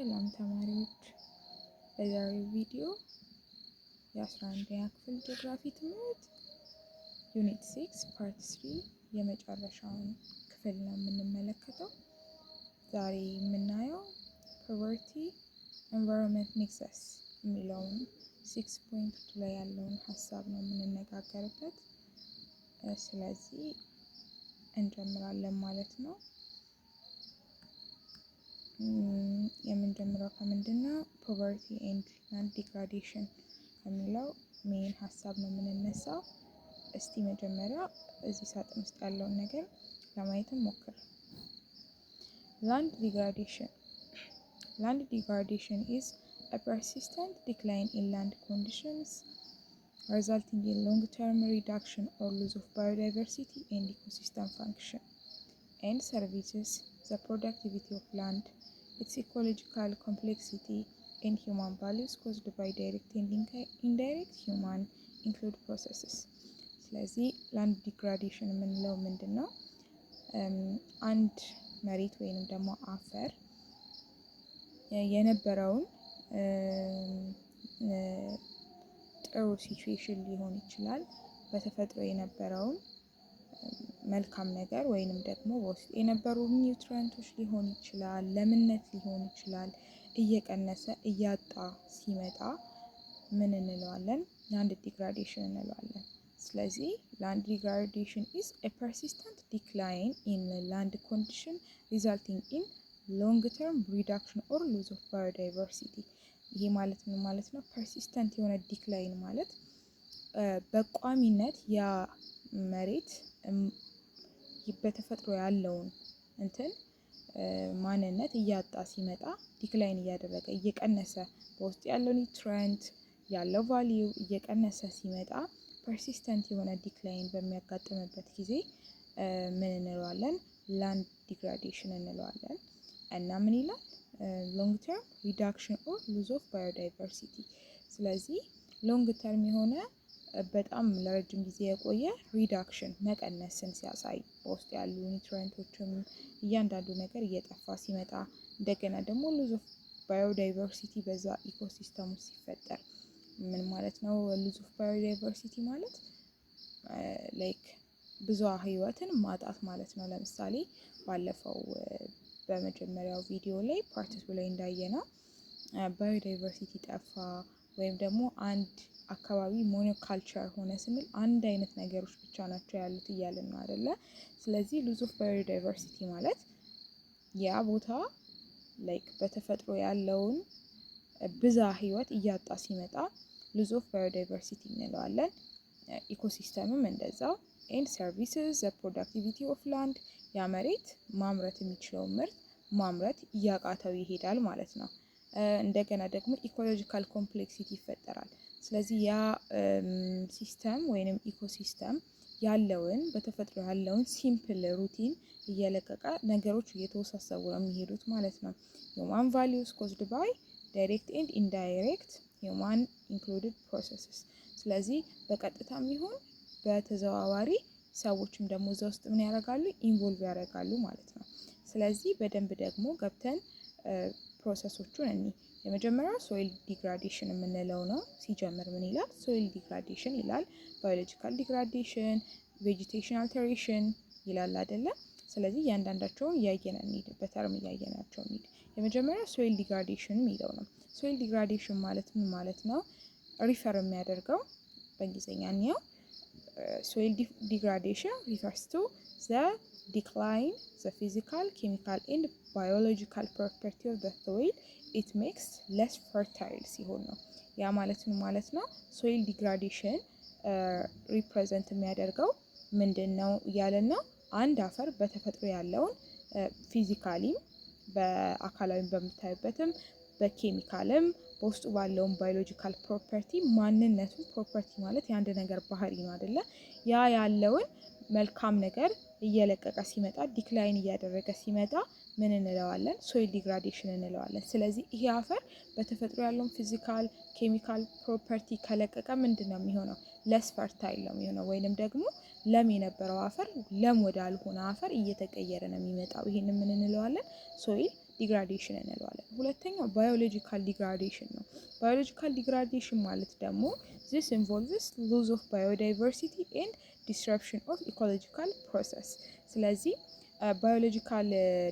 ሰላም ተማሪዎች፣ በዛሬው ቪዲዮ የ11ኛ ክፍል ጂኦግራፊ ትምህርት ዩኒት 6 ፓርት 3 የመጨረሻውን ክፍል ነው የምንመለከተው። ዛሬ የምናየው ፖቨርቲ ኤንቫይሮንመንት ኔክሰስ የሚለውን 6.2 ላይ ያለውን ሀሳብ ነው የምንነጋገርበት። ስለዚህ እንጀምራለን ማለት ነው። የምንጀምረው ከምንድነው? ፖቨርቲ ኤንድ ላንድ ዲግራዴሽን ከሚለው ሜን ሀሳብ ነው የምንነሳው። እስቲ መጀመሪያ እዚህ ሳጥን ውስጥ ያለውን ነገር ለማየት ሞክር። Land degradation is a persistent decline in land conditions resulting in long-term reduction or loss of biodiversity and ecosystem function and services the productivity of land, its ecological complexity, and human values caused by direct and indirect human include processes. ስለዚህ ላንድ ዲግራዴሽን የምንለው ምንድን ነው? አንድ መሬት ወይንም ደግሞ አፈር የነበረውን ጥሩ ሲቹዌሽን ሊሆን ይችላል፣ በተፈጥሮ የነበረውን መልካም ነገር ወይንም ደግሞ በውስጥ የነበሩ ኒውትሪየንቶች ሊሆን ይችላል፣ ለምነት ሊሆን ይችላል፣ እየቀነሰ እያጣ ሲመጣ ምን እንለዋለን? ላንድ ዲግራዴሽን እንለዋለን። ስለዚህ ላንድ ዲግራዴሽን is a persistent decline in land condition resulting in long-term reduction or loss of biodiversity። ይሄ ማለት ምን ማለት ነው? ፐርሲስተንት የሆነ ዲክላይን ማለት በቋሚነት ያ መሬት በተፈጥሮ ያለውን ማንነት እያጣ ሲመጣ ዲክላይን እያደረገ እየቀነሰ በውስጥ ያለው ኒውትሪየንት ያለው ቫልዩ እየቀነሰ ሲመጣ ፐርሲስተንት የሆነ ዲክላይን በሚያጋጥምበት ጊዜ ምን እንለዋለን? ላንድ ዲግራዴሽን እንለዋለን። እና ምን ይላል? ሎንግ ተርም ሪዳክሽን ኦር ሉዝ ኦፍ ባዮዳይቨርሲቲ። ስለዚህ ሎንግ ተርም የሆነ በጣም ለረጅም ጊዜ የቆየ ሪዳክሽን መቀነስን ሲያሳይ በውስጥ ያሉ ኒውትሪየንቶችም እያንዳንዱ ነገር እየጠፋ ሲመጣ፣ እንደገና ደግሞ ሉዝ ኦፍ ባዮዳይቨርሲቲ በዛ ኢኮሲስተም ውስጥ ሲፈጠር ምን ማለት ነው? ሉዝ ኦፍ ባዮዳይቨርሲቲ ማለት ላይክ ብዙ ህይወትን ማጣት ማለት ነው። ለምሳሌ ባለፈው በመጀመሪያው ቪዲዮ ላይ ፓርት 2 ላይ እንዳየነው ባዮዳይቨርሲቲ ጠፋ ወይም ደግሞ አንድ አካባቢ ሞኖካልቸር ሆነ ስንል አንድ አይነት ነገሮች ብቻ ናቸው ያሉት እያልን ነው አይደለ? ስለዚህ ሉዝ ኦፍ ባዮዳይቨርሲቲ ማለት ያ ቦታ ላይክ በተፈጥሮ ያለውን ብዛ ህይወት እያጣ ሲመጣ ሉዝ ኦፍ ባዮዳይቨርሲቲ እንለዋለን። ኢኮሲስተምም እንደዛው። ኤንድ ሰርቪስስ ዘ ፕሮዳክቲቪቲ ኦፍ ላንድ፣ ያ መሬት ማምረት የሚችለው ምርት ማምረት እያቃተው ይሄዳል ማለት ነው። እንደገና ደግሞ ኢኮሎጂካል ኮምፕሌክሲቲ ይፈጠራል። ስለዚህ ያ ሲስተም ወይንም ኢኮሲስተም ያለውን በተፈጥሮ ያለውን ሲምፕል ሩቲን እየለቀቀ ነገሮች እየተወሳሰቡ ነው የሚሄዱት ማለት ነው። ሁማን ቫሊዩስ ኮዝድ ባይ ዳይሬክት ኤንድ ኢንዳይሬክት ሁማን ኢንክሉድድ ፕሮሰስስ። ስለዚህ በቀጥታም ይሁን በተዘዋዋሪ ሰዎችም ደግሞ እዛ ውስጥ ምን ያደርጋሉ? ኢንቮልቭ ያደርጋሉ ማለት ነው። ስለዚህ በደንብ ደግሞ ገብተን ፕሮሰሶቹን እኒ የመጀመሪያው ሶይል ዲግራዴሽን የምንለው ነው። ሲጀምር ምን ይላል? ሶይል ዲግራዴሽን ይላል። ባዮሎጂካል ዲግራዴሽን፣ ቬጂቴሽን አልተሬሽን ይላል አይደለ? ስለዚህ እያንዳንዳቸውን እያየን እንሂድ፣ በተርም እያየናቸው እንሂድ። የመጀመሪያው ሶይል ዲግራዴሽን የሚለው ነው። ሶይል ዲግራዴሽን ማለት ምን ማለት ነው? ሪፈር የሚያደርገው በእንግሊዝኛ ነው። ሶይል ዲግራዴሽን ሪፈርስ ቱ ዘ ዲክላይን ዘ ፊዚካል ኬሚካል ኤንድ ባዮሎጂካል ፕሮፐርቲ ኦፍ ዘ ሶይል ኢት ሜክስ ሌስ ፈርታይል ሲሆን ነው። ያ ማለት ምን ማለት ነው? ሶይል ዲግራዴሽን ሪፕሬዘንት የሚያደርገው ምንድን ነው እያለን ነው? አንድ አፈር በተፈጥሮ ያለውን ፊዚካሊም በአካላዊም በምታይበትም በኬሚካልም በውስጡ ባለውን ባዮሎጂካል ፕሮፐርቲ ማንነቱን፣ ፕሮፐርቲ ማለት የአንድ ነገር ባህሪ ነው አይደለ? ያ ያለውን መልካም ነገር እየለቀቀ ሲመጣ፣ ዲክላይን እያደረገ ሲመጣ ምን እንለዋለን? ሶይል ዲግራዴሽን እንለዋለን። ስለዚህ ይሄ አፈር በተፈጥሮ ያለውን ፊዚካል ኬሚካል ፕሮፐርቲ ከለቀቀ ምንድን ነው የሚሆነው? ለስ ፈርታይል ነው የሚሆነው፣ ወይንም ደግሞ ለም የነበረው አፈር ለም ወዳልሆነ አፈር እየተቀየረ ነው የሚመጣው። ይሄንን ምን እንለዋለን? ሶይል ዲግራዴሽን እንለዋለን። ሁለተኛው ባዮሎጂካል ዲግራዴሽን ነው። ባዮሎጂካል ዲግራዴሽን ማለት ደግሞ this involves loss of biodiversity and disruption of ecological process። ስለዚህ ባዮሎጂካል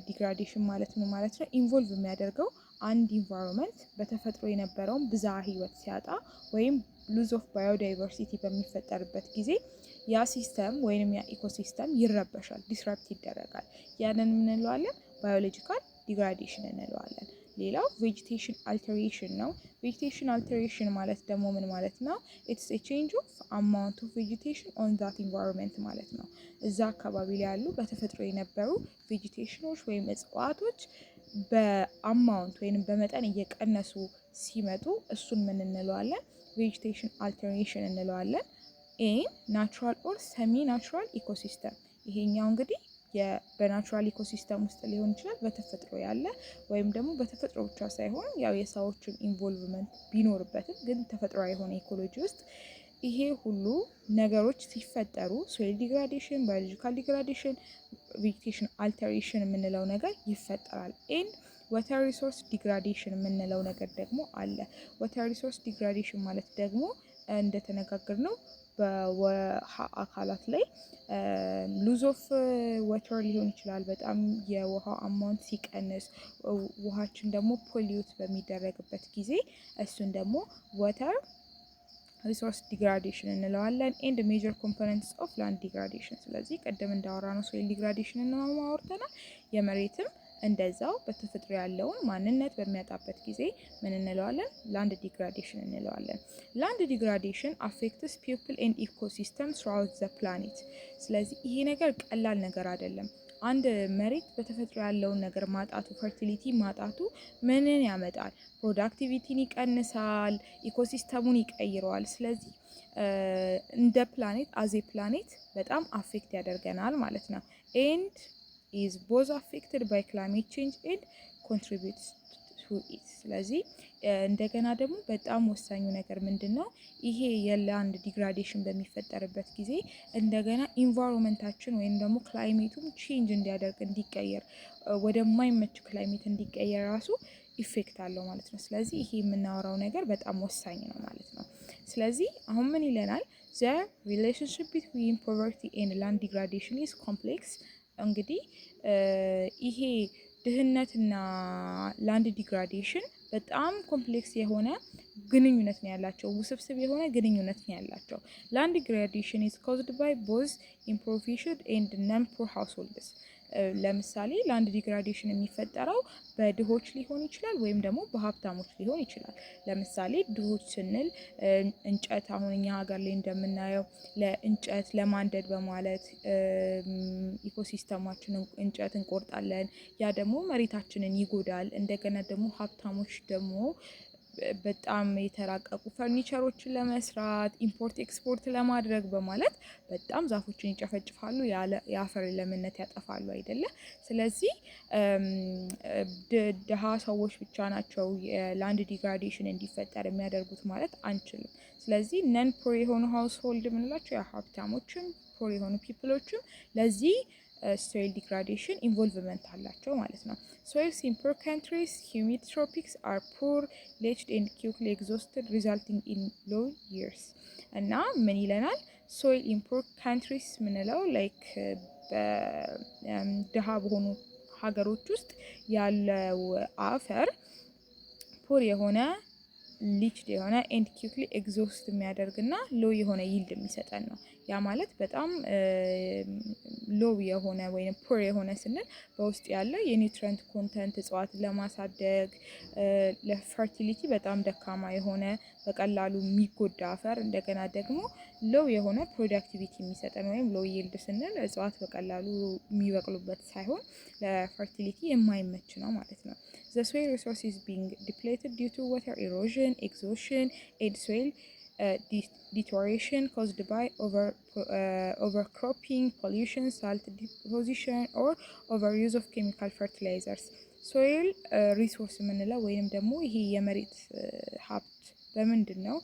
ዲግራዴሽን ማለት ምን ማለት ነው? ኢንቮልቭ የሚያደርገው አንድ ኢንቫይሮንመንት በተፈጥሮ የነበረውን ብዝሃ ህይወት ሲያጣ ወይም ሉዝ ኦፍ ባዮዳይቨርሲቲ በሚፈጠርበት ጊዜ ያ ሲስተም ወይም ያ ኢኮሲስተም ይረበሻል፣ ዲስራፕት ይደረጋል። ያንን ምን እንለዋለን? ባዮሎጂካል ዲግራዴሽን እንለዋለን። ሌላው ቬጂቴሽን አልተሬሽን ነው። ቬጂቴሽን አልተሬሽን ማለት ደግሞ ምን ማለት ነው? ኢትስ ኤ ቼንጅ ኦፍ አማውንት ኦፍ ቬጂቴሽን ኦን ዛት ኢንቫይሮንመንት ማለት ነው። እዛ አካባቢ ላይ ያሉ በተፈጥሮ የነበሩ ቬጂቴሽኖች ወይም እጽዋቶች በአማውንት ወይም በመጠን እየቀነሱ ሲመጡ እሱን ምን እንለዋለን? ቬጂቴሽን አልተሬሽን እንለዋለን። ኢን ናቹራል ኦር ሰሚ ናቹራል ኢኮሲስተም። ይሄኛው እንግዲህ በናቹራል ኢኮሲስተም ውስጥ ሊሆን ይችላል፣ በተፈጥሮ ያለ ወይም ደግሞ በተፈጥሮ ብቻ ሳይሆን ያው የሰዎችን ኢንቮልቭመንት ቢኖርበትም ግን ተፈጥሯዊ የሆነ ኢኮሎጂ ውስጥ ይሄ ሁሉ ነገሮች ሲፈጠሩ ሶይል ዲግራዴሽን፣ ባዮሎጂካል ዲግራዴሽን፣ ቬጂቴሽን አልተሬሽን የምንለው ነገር ይፈጠራል። ኤንድ ወተር ሪሶርስ ዲግራዴሽን የምንለው ነገር ደግሞ አለ። ወተር ሪሶርስ ዲግራዴሽን ማለት ደግሞ እንደተነጋገርነው በውሃ አካላት ላይ ሉዝ ኦፍ ወተር ሊሆን ይችላል። በጣም የውሃ አማውንት ሲቀንስ ውሃችን ደግሞ ፖሊዩት በሚደረግበት ጊዜ እሱን ደግሞ ወተር ሪሶርስ ዲግራዴሽን እንለዋለን። ኤንድ ሜጀር ኮምፖነንትስ ኦፍ ላንድ ዲግራዴሽን። ስለዚህ ቀደም እንዳወራነው ሶይል ዲግራዴሽን እናወርተናል። የመሬትም እንደዛው በተፈጥሮ ያለውን ማንነት በሚያጣበት ጊዜ ምን እንለዋለን? ላንድ ዲግራዴሽን እንለዋለን። ላንድ ዲግራዴሽን አፌክትስ ፒፕል ኤንድ ኢኮሲስተም ትራውት ዘ ፕላኔት። ስለዚህ ይሄ ነገር ቀላል ነገር አይደለም። አንድ መሬት በተፈጥሮ ያለውን ነገር ማጣቱ፣ ፈርቲሊቲ ማጣቱ ምንን ያመጣል? ፕሮዳክቲቪቲን ይቀንሳል፣ ኢኮሲስተሙን ይቀይረዋል። ስለዚህ እንደ ፕላኔት አዜ ፕላኔት በጣም አፌክት ያደርገናል ማለት ነው። ኤንድ is both affected by climate change and contributes to it። ስለዚህ እንደገና ደግሞ በጣም ወሳኙ ነገር ምንድነው? ይሄ የላንድ ዲግራዴሽን በሚፈጠርበት ጊዜ እንደገና ኢንቫይሮንመንታችን ወይም ደግሞ ክላይሜቱም ቼንጅ እንዲያደርግ እንዲቀየር፣ ወደማይመች ክላይሜት እንዲቀየር ራሱ ኢፌክት አለው ማለት ነው። ስለዚህ ይሄ የምናወራው ነገር በጣም ወሳኝ ነው ማለት ነው። ስለዚህ አሁን ምን ይለናል? the relationship between poverty and land degradation is complex። እንግዲህ ይሄ ድህነትና ላንድ ዲግራዴሽን በጣም ኮምፕሌክስ የሆነ ግንኙነት ነው ያላቸው፣ ውስብስብ የሆነ ግንኙነት ነው ያላቸው። ላንድ ዲግራዴሽን is caused by both impoverished and non-poor households። ለምሳሌ ላንድ ዲግራዴሽን የሚፈጠረው በድሆች ሊሆን ይችላል ወይም ደግሞ በሀብታሞች ሊሆን ይችላል። ለምሳሌ ድሆች ስንል እንጨት፣ አሁን እኛ ሀገር ላይ እንደምናየው ለእንጨት ለማንደድ በማለት ኢኮሲስተማችንን እንጨት እንቆርጣለን። ያ ደግሞ መሬታችንን ይጎዳል። እንደገና ደግሞ ሀብታሞች ደግሞ በጣም የተራቀቁ ፈርኒቸሮችን ለመስራት ኢምፖርት ኤክስፖርት ለማድረግ በማለት በጣም ዛፎችን ይጨፈጭፋሉ፣ የአፈር ለምነት ያጠፋሉ አይደለ? ስለዚህ ድሃ ሰዎች ብቻ ናቸው የላንድ ዲግራዴሽን እንዲፈጠር የሚያደርጉት ማለት አንችልም። ስለዚህ ነን ፖር የሆኑ ሃውስሆልድ የምንላቸው የሀብታሞችም ፖር የሆኑ ፒፕሎችም ለዚህ ሶይል ዲግራዴሽን ኢንቮልቭመንት አላቸው ማለት ነው። Soils in poor countries, humid tropics, are poor, leached and quickly exhausted, resulting in low yields። እና ምን ይለናል? soil in poor countries ምንለው ላይክ በድሃ በሆኑ ሀገሮች ውስጥ ያለው አፈር ፖር የሆነ ሊችድ የሆነ ኤንድ ኪክሊ ኤግዞስት የሚያደርግና ሎው የሆነ ይልድ የሚሰጠን ነው። ያ ማለት በጣም ሎው የሆነ ወይም ፖር የሆነ ስንል በውስጥ ያለው የኒውትሪየንት ኮንተንት እጽዋትን ለማሳደግ ለፈርቲሊቲ በጣም ደካማ የሆነ በቀላሉ የሚጎዳ አፈር፣ እንደገና ደግሞ ሎው የሆነ ፕሮዳክቲቪቲ የሚሰጠን ወይም ሎው ይልድ ስንል እጽዋት በቀላሉ የሚበቅሉበት ሳይሆን ለፈርቲሊቲ የማይመች ነው ማለት ነው። The soil resource is being depleted due to water erosion, exhaustion, and soil deterioration caused by overcropping, pollution, salt deposition, or overuse of chemical fertilizers። ሶይል ሪሶርስ የምንለው ወይም ደግሞ ይሄ የመሬት ሀብት በምንድን ነው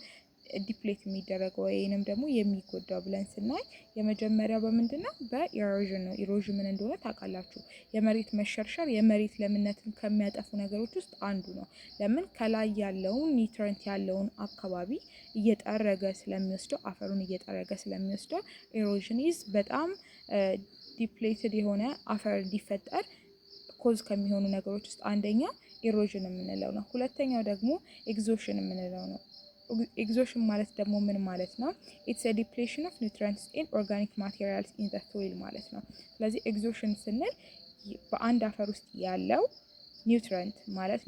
ዲፕሌት የሚደረገው ወይንም ደግሞ የሚጎዳው ብለን ስናይ የመጀመሪያው በምንድነው? በኢሮዥን ነው። ኢሮዥን ምን እንደሆነ ታውቃላችሁ? የመሬት መሸርሸር የመሬት ለምነትን ከሚያጠፉ ነገሮች ውስጥ አንዱ ነው። ለምን? ከላይ ያለውን ኒውትረንት ያለውን አካባቢ እየጠረገ ስለሚወስደው አፈሩን እየጠረገ ስለሚወስደው ኢሮዥን ኢዝ በጣም ዲፕሌትድ የሆነ አፈር እንዲፈጠር ኮዝ ከሚሆኑ ነገሮች ውስጥ አንደኛ ኢሮዥን የምንለው ነው። ሁለተኛው ደግሞ ኤግዞሽን የምንለው ነው። ኤግዞሽን ማለት ደግሞ ምን ማለት ነው? ኢትስ ኤ ዲፕሌሽን ኦፍ ኒውትሪየንትስ ኤንድ ኦርጋኒክ ማቴሪያልስ ኢን ዘ ሶይል ማለት ነው። ስለዚህ ኤግዞሽን ስንል በአንድ አፈር ውስጥ ያለው ኒውትሪየንት ማለት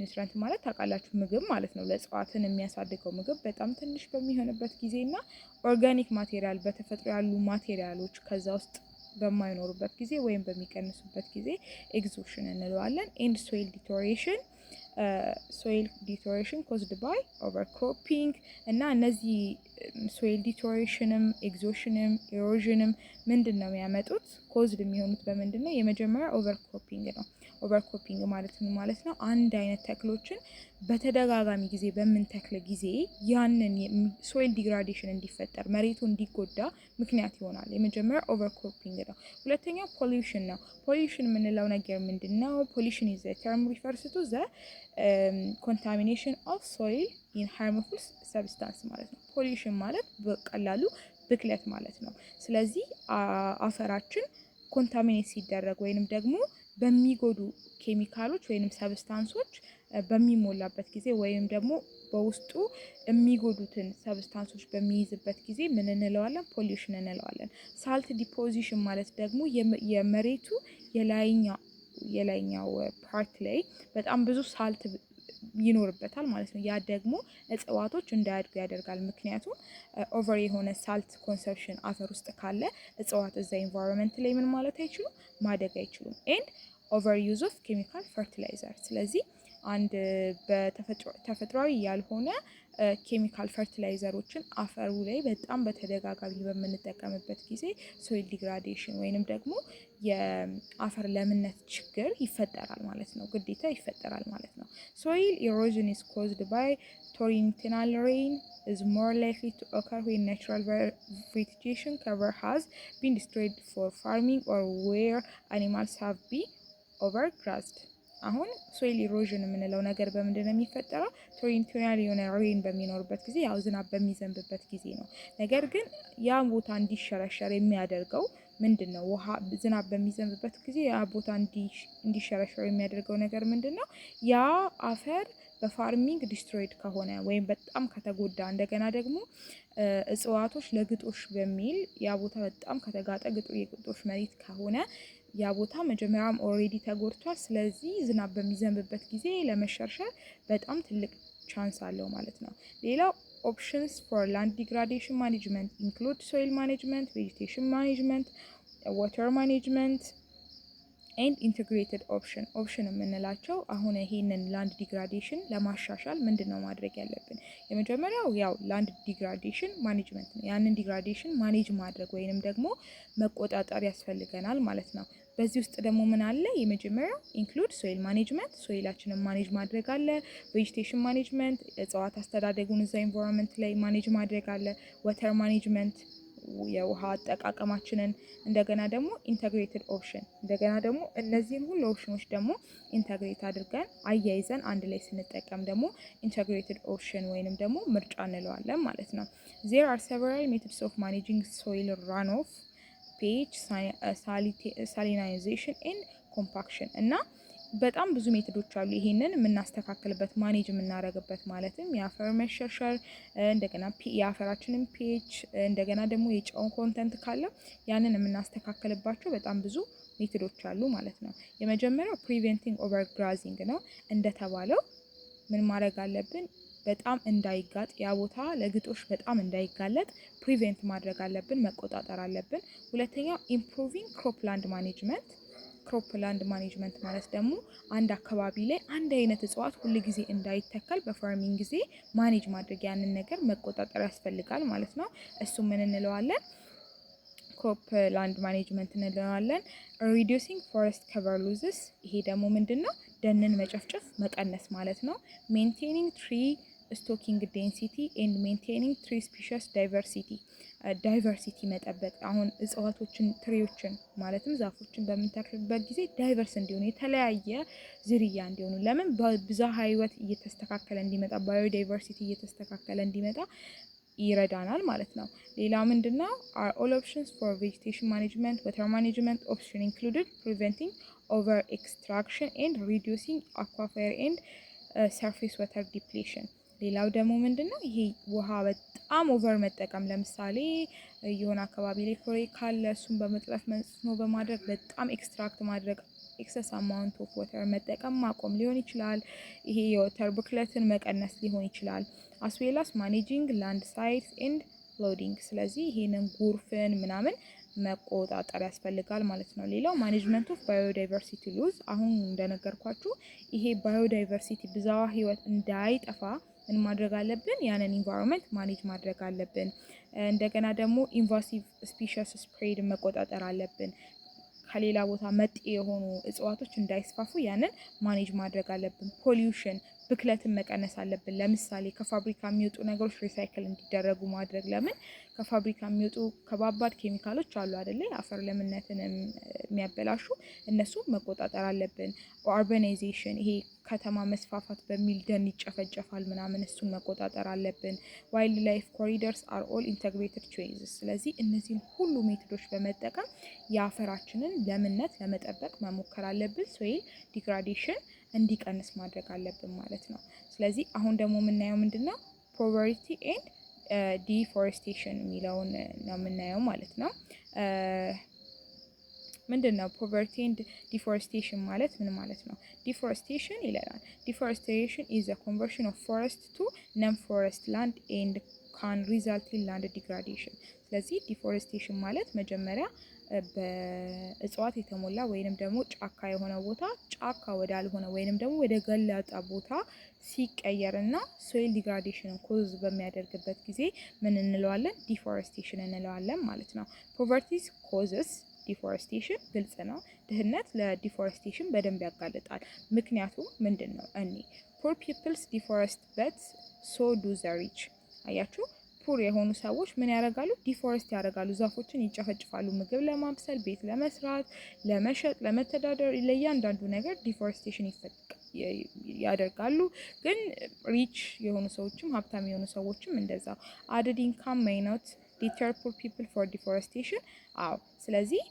ታውቃላችሁ ምግብ ማለት ነው። ለእጽዋትን የሚያሳድገው ምግብ በጣም ትንሽ በሚሆንበት ጊዜ እና ኦርጋኒክ ማቴሪያል በተፈጥሮ ያሉ ማቴሪያሎች ከዛ ውስጥ በማይኖሩበት ጊዜ ወይም በሚቀንሱበት ጊዜ ኤግዞሽን እንለዋለን። ኤንድ ሶይል ዲቶሬሽን ኮዝድ ባይ ኦቨርክሮፒንግ እና እነዚህ ሶይል ዲቶሬሽንም ኤግዞሽንም ኢሮዥንም ምንድን ነው የሚያመጡት? ኮዝድ የሚሆኑት በምንድን ነው? የመጀመሪያ ኦቨርክሮፒንግ ነው። ኦቨርክሮፒንግ ማለት ምን ማለት ነው? አንድ አይነት ተክሎችን በተደጋጋሚ ጊዜ በምንተክል ጊዜ ያንን ሶይል ዲግራዴሽን እንዲፈጠር መሬቱ እንዲጎዳ ምክንያት ይሆናል። የመጀመሪያ ኦቨርክሮፒንግ ነው። ሁለተኛው ፖሊዩሽን ነው። ፖሊዩሽን የምንለው ነገር ምንድን ነው? ፖሊዩሽን ኢዝ ተርም ሪፈርስ ቱ ዘ ኮንታሚኔሽን ኦፍ ሶይል ኢን ሃርምፉል ሰብስታንስ ማለት ነው። ፖሊዩሽን ማለት በቀላሉ ብክለት ማለት ነው። ስለዚህ አፈራችን ኮንታሚኔት ሲደረግ ወይንም ደግሞ በሚጎዱ ኬሚካሎች ወይንም ሰብስታንሶች በሚሞላበት ጊዜ ወይም ደግሞ በውስጡ የሚጎዱትን ሰብስታንሶች በሚይዝበት ጊዜ ምን እንለዋለን? ፖሊዩሽን እንለዋለን። ሳልት ዲፖዚሽን ማለት ደግሞ የመሬቱ የላይኛው ፓርት ላይ በጣም ብዙ ሳልት ይኖርበታል ማለት ነው። ያ ደግሞ እጽዋቶች እንዳያድጉ ያደርጋል። ምክንያቱም ኦቨር የሆነ ሳልት ኮንሰፕሽን አፈር ውስጥ ካለ እጽዋት እዛ ኢንቫይሮንመንት ላይ ምን ማለት አይችሉም፣ ማደግ አይችሉም። ኤንድ ኦቨር ዩዝ ኦፍ ኬሚካል ፈርቲላይዘር። ስለዚህ አንድ ተፈጥሯዊ ያልሆነ ኬሚካል ፈርቲላይዘሮችን አፈሩ ላይ በጣም በተደጋጋሚ በምንጠቀምበት ጊዜ ሶይል ዲግራዴሽን ወይንም ደግሞ የአፈር ለምነት ችግር ይፈጠራል ማለት ነው። ግዴታ ይፈጠራል ማለት ነው። ሶይል ኢሮዥን is caused by torrential rain is more likely to occur when natural vegetation cover has been destroyed for farming or where animals have been overgrazed. አሁን ሶይል ኢሮዥን የምንለው ነገር በምንድን ነው የሚፈጠረው? ቶሪንቲናል የሆነ ሬን በሚኖርበት ጊዜ ያው ዝናብ በሚዘንብበት ጊዜ ነው። ነገር ግን ያ ቦታ እንዲሸረሸር የሚያደርገው ምንድን ነው? ውሃ ዝናብ በሚዘንብበት ጊዜ ያ ቦታ እንዲሸረሸር የሚያደርገው ነገር ምንድን ነው? ያ አፈር በፋርሚንግ ዲስትሮይድ ከሆነ ወይም በጣም ከተጎዳ እንደገና ደግሞ እጽዋቶች ለግጦሽ በሚል ያ ቦታ በጣም ከተጋጠ የግጦሽ መሬት ከሆነ ያ ቦታ መጀመሪያም ኦልሬዲ ተጎድቷል። ስለዚህ ዝናብ በሚዘንብበት ጊዜ ለመሸርሸር በጣም ትልቅ ቻንስ አለው ማለት ነው። ሌላው ኦፕሽንስ ፎር ላንድ ዲግራዴሽን ማኔጅመንት ኢንክሉድ ሶይል ማኔጅመንት፣ ቬጂቴሽን ማኔጅመንት፣ ዋተር ማኔጅመንት ኤንድ ኢንቴግሬትድ ኦፕሽን የምንላቸው አሁን ይሄንን ላንድ ዲግራዴሽን ለማሻሻል ምንድን ነው ማድረግ ያለብን? የመጀመሪያው ያው ላንድ ዲግራዴሽን ማኔጅመንት ነው። ያንን ዲግራዴሽን ማኔጅ ማድረግ ወይንም ደግሞ መቆጣጠር ያስፈልገናል ማለት ነው። በዚህ ውስጥ ደግሞ ምን አለ? የመጀመሪያው ኢንክሉድ ሶይል ማኔጅመንት፣ ሶይላችንን ማኔጅ ማድረግ አለ። ቬጂቴሽን ማኔጅመንት፣ እጽዋት አስተዳደጉን እዛ ኢንቫይሮንመንት ላይ ማኔጅ ማድረግ አለ። ዋተር ማኔጅመንት፣ የውሃ አጠቃቀማችንን፣ እንደገና ደግሞ ኢንተግሬትድ ኦፕሽን፣ እንደገና ደግሞ እነዚህን ሁሉ ኦፕሽኖች ደግሞ ኢንተግሬት አድርገን አያይዘን አንድ ላይ ስንጠቀም ደግሞ ኢንተግሬትድ ኦፕሽን ወይንም ደግሞ ምርጫ እንለዋለን ማለት ነው። ዜር አር several methods of managing soil runoff, pH, salinization and compaction እና በጣም ብዙ ሜቶዶች አሉ ይሄንን የምናስተካክልበት ማኔጅ የምናደርግበት ማለትም የአፈር መሸርሸር፣ እንደገና የአፈራችንን ፒኤች፣ እንደገና ደግሞ የጨው ኮንተንት ካለ ያንን የምናስተካክልባቸው በጣም ብዙ ሜቶዶች አሉ ማለት ነው። የመጀመሪያው ፕሪቬንቲንግ ኦቨርግራዚንግ ነው። እንደተባለው ምን ማድረግ አለብን? በጣም እንዳይጋጥ ያ ቦታ ለግጦሽ በጣም እንዳይጋለጥ ፕሪቬንት ማድረግ አለብን፣ መቆጣጠር አለብን። ሁለተኛው ኢምፕሩቪንግ ክሮፕላንድ ማኔጅመንት። ክሮፕላንድ ማኔጅመንት ማለት ደግሞ አንድ አካባቢ ላይ አንድ አይነት እጽዋት ሁል ጊዜ እንዳይተከል በፋርሚንግ ጊዜ ማኔጅ ማድረግ ያንን ነገር መቆጣጠር ያስፈልጋል ማለት ነው። እሱ ምን እንለዋለን? ክሮፕላንድ ማኔጅመንት እንለዋለን። ሪዲዩሲንግ ፎረስት ከቨር ሉዝስ፣ ይሄ ደግሞ ምንድን ነው? ደንን መጨፍጨፍ መቀነስ ማለት ነው። ሜንቴኒንግ ትሪ ስቶኪንግ ዴንሲቲ ኤንድ ሜንቴኒንግ ትሪ ስፒሺስ ዳይቨርሲቲ መጠበቅ። አሁን እጽዋቶችን ትሪዎችን ማለትም ዛፎችን በምንተክልበት ጊዜ ዳይቨርስ እንዲሆኑ የተለያየ ዝርያ እንዲሆኑ ለምን ብዝሃ ህይወት እየተስተካከለ እንዲመጣ ባዮዳይቨርሲቲ እየተስተካከለ እንዲመጣ ይረዳናል ማለት ነው። ሌላ ምንድነው are all options for vegetation management water management option included preventing over extraction and reducing aquifer and surface water depletion። ሌላው ደግሞ ምንድነው ይሄ ውሃ በጣም ኦቨር መጠቀም ለምሳሌ የሆነ አካባቢ ላይ ፍሬ ካለ እሱን በመጥለፍ መስኖ በማድረግ በጣም ኤክስትራክት ማድረግ ኤክሰስ አማውንት ኦፍ ወተር መጠቀም ማቆም ሊሆን ይችላል። ይሄ የወተር ብክለትን መቀነስ ሊሆን ይችላል። as well as managing landslides and flooding። ስለዚህ ይሄንን ጎርፍን ምናምን መቆጣጠር ያስፈልጋል ማለት ነው። ሌላው ማኔጅመንት ኦፍ ባዮዳይቨርሲቲ ሉዝ አሁን እንደነገርኳችሁ ይሄ ባዮዳይቨርሲቲ ብዝሃ ህይወት እንዳይጠፋ ምን ማድረግ አለብን? ያንን ኢንቫይሮንመንት ማኔጅ ማድረግ አለብን። እንደገና ደግሞ ኢንቫሲቭ ስፒሺስ ስፕሬድ መቆጣጠር አለብን። ከሌላ ቦታ መጤ የሆኑ እጽዋቶች እንዳይስፋፉ ያንን ማኔጅ ማድረግ አለብን። ፖሊዩሽን ብክለትን መቀነስ አለብን። ለምሳሌ ከፋብሪካ የሚወጡ ነገሮች ሪሳይክል እንዲደረጉ ማድረግ። ለምን ከፋብሪካ የሚወጡ ከባባድ ኬሚካሎች አሉ አይደለ? አፈር ለምነትን የሚያበላሹ እነሱ መቆጣጠር አለብን። ኦርባናይዜሽን ይሄ ከተማ መስፋፋት በሚል ደን ይጨፈጨፋል ምናምን እሱን መቆጣጠር አለብን። ዋይልድ ላይፍ ኮሪደርስ አር ኦል ኢንተግሬትድ ቾይስስ። ስለዚህ እነዚህን ሁሉ ሜቶዶች በመጠቀም የአፈራችንን ለምነት ለመጠበቅ መሞከር አለብን። ሶይል ዲግራዴሽን እንዲቀንስ ማድረግ አለብን ማለት ነው። ስለዚህ አሁን ደግሞ የምናየው ምንድነው ፖቨርቲ ኤንድ ዲፎሬስቴሽን የሚለውን ነው የምናየው ማለት ነው። ምንድነው ፖቨርቲ ኤንድ ዲፎሬስቴሽን ማለት ምን ማለት ነው? ዲፎሬስቴሽን ይለናል። ዲፎሬስቴሽን ኢዝ a conversion of forest to non-forest land and can result in land degradation። ስለዚህ ዲፎሬስቴሽን ማለት መጀመሪያ በእጽዋት የተሞላ ወይንም ደግሞ ጫካ የሆነ ቦታ ጫካ ወዳልሆነ ወይንም ደግሞ ወደ ገላጣ ቦታ ሲቀየርና ሶይል ዲግራዴሽንን ኮዝ በሚያደርግበት ጊዜ ምን እንለዋለን? ዲፎሬስቴሽን እንለዋለን ማለት ነው። ፖቨርቲስ ኮዝስ ዲፎሬስቴሽን ግልጽ ነው። ድህነት ለዲፎሬስቴሽን በደንብ ያጋልጣል። ምክንያቱም ምንድነው? ፖር ፒፕልስ ዲፎሬስት በት ሶ ዱ ዘ ሪች። አያችሁ ፑር የሆኑ ሰዎች ምን ያደርጋሉ? ዲፎሬስት ያደርጋሉ። ዛፎችን ይጨፈጭፋሉ። ምግብ ለማብሰል፣ ቤት ለመስራት፣ ለመሸጥ፣ ለመተዳደር ለእያንዳንዱ ነገር ዲፎሬስቴሽን ያደርጋሉ። ግን ሪች የሆኑ ሰዎችም ሀብታም የሆኑ ሰዎችም እንደዛ አድድ ኢንካም ሜይ ኖት ዲተር ፑር ፒፕል ፎር ዲፎሬስቴሽን። አዎ ስለዚህ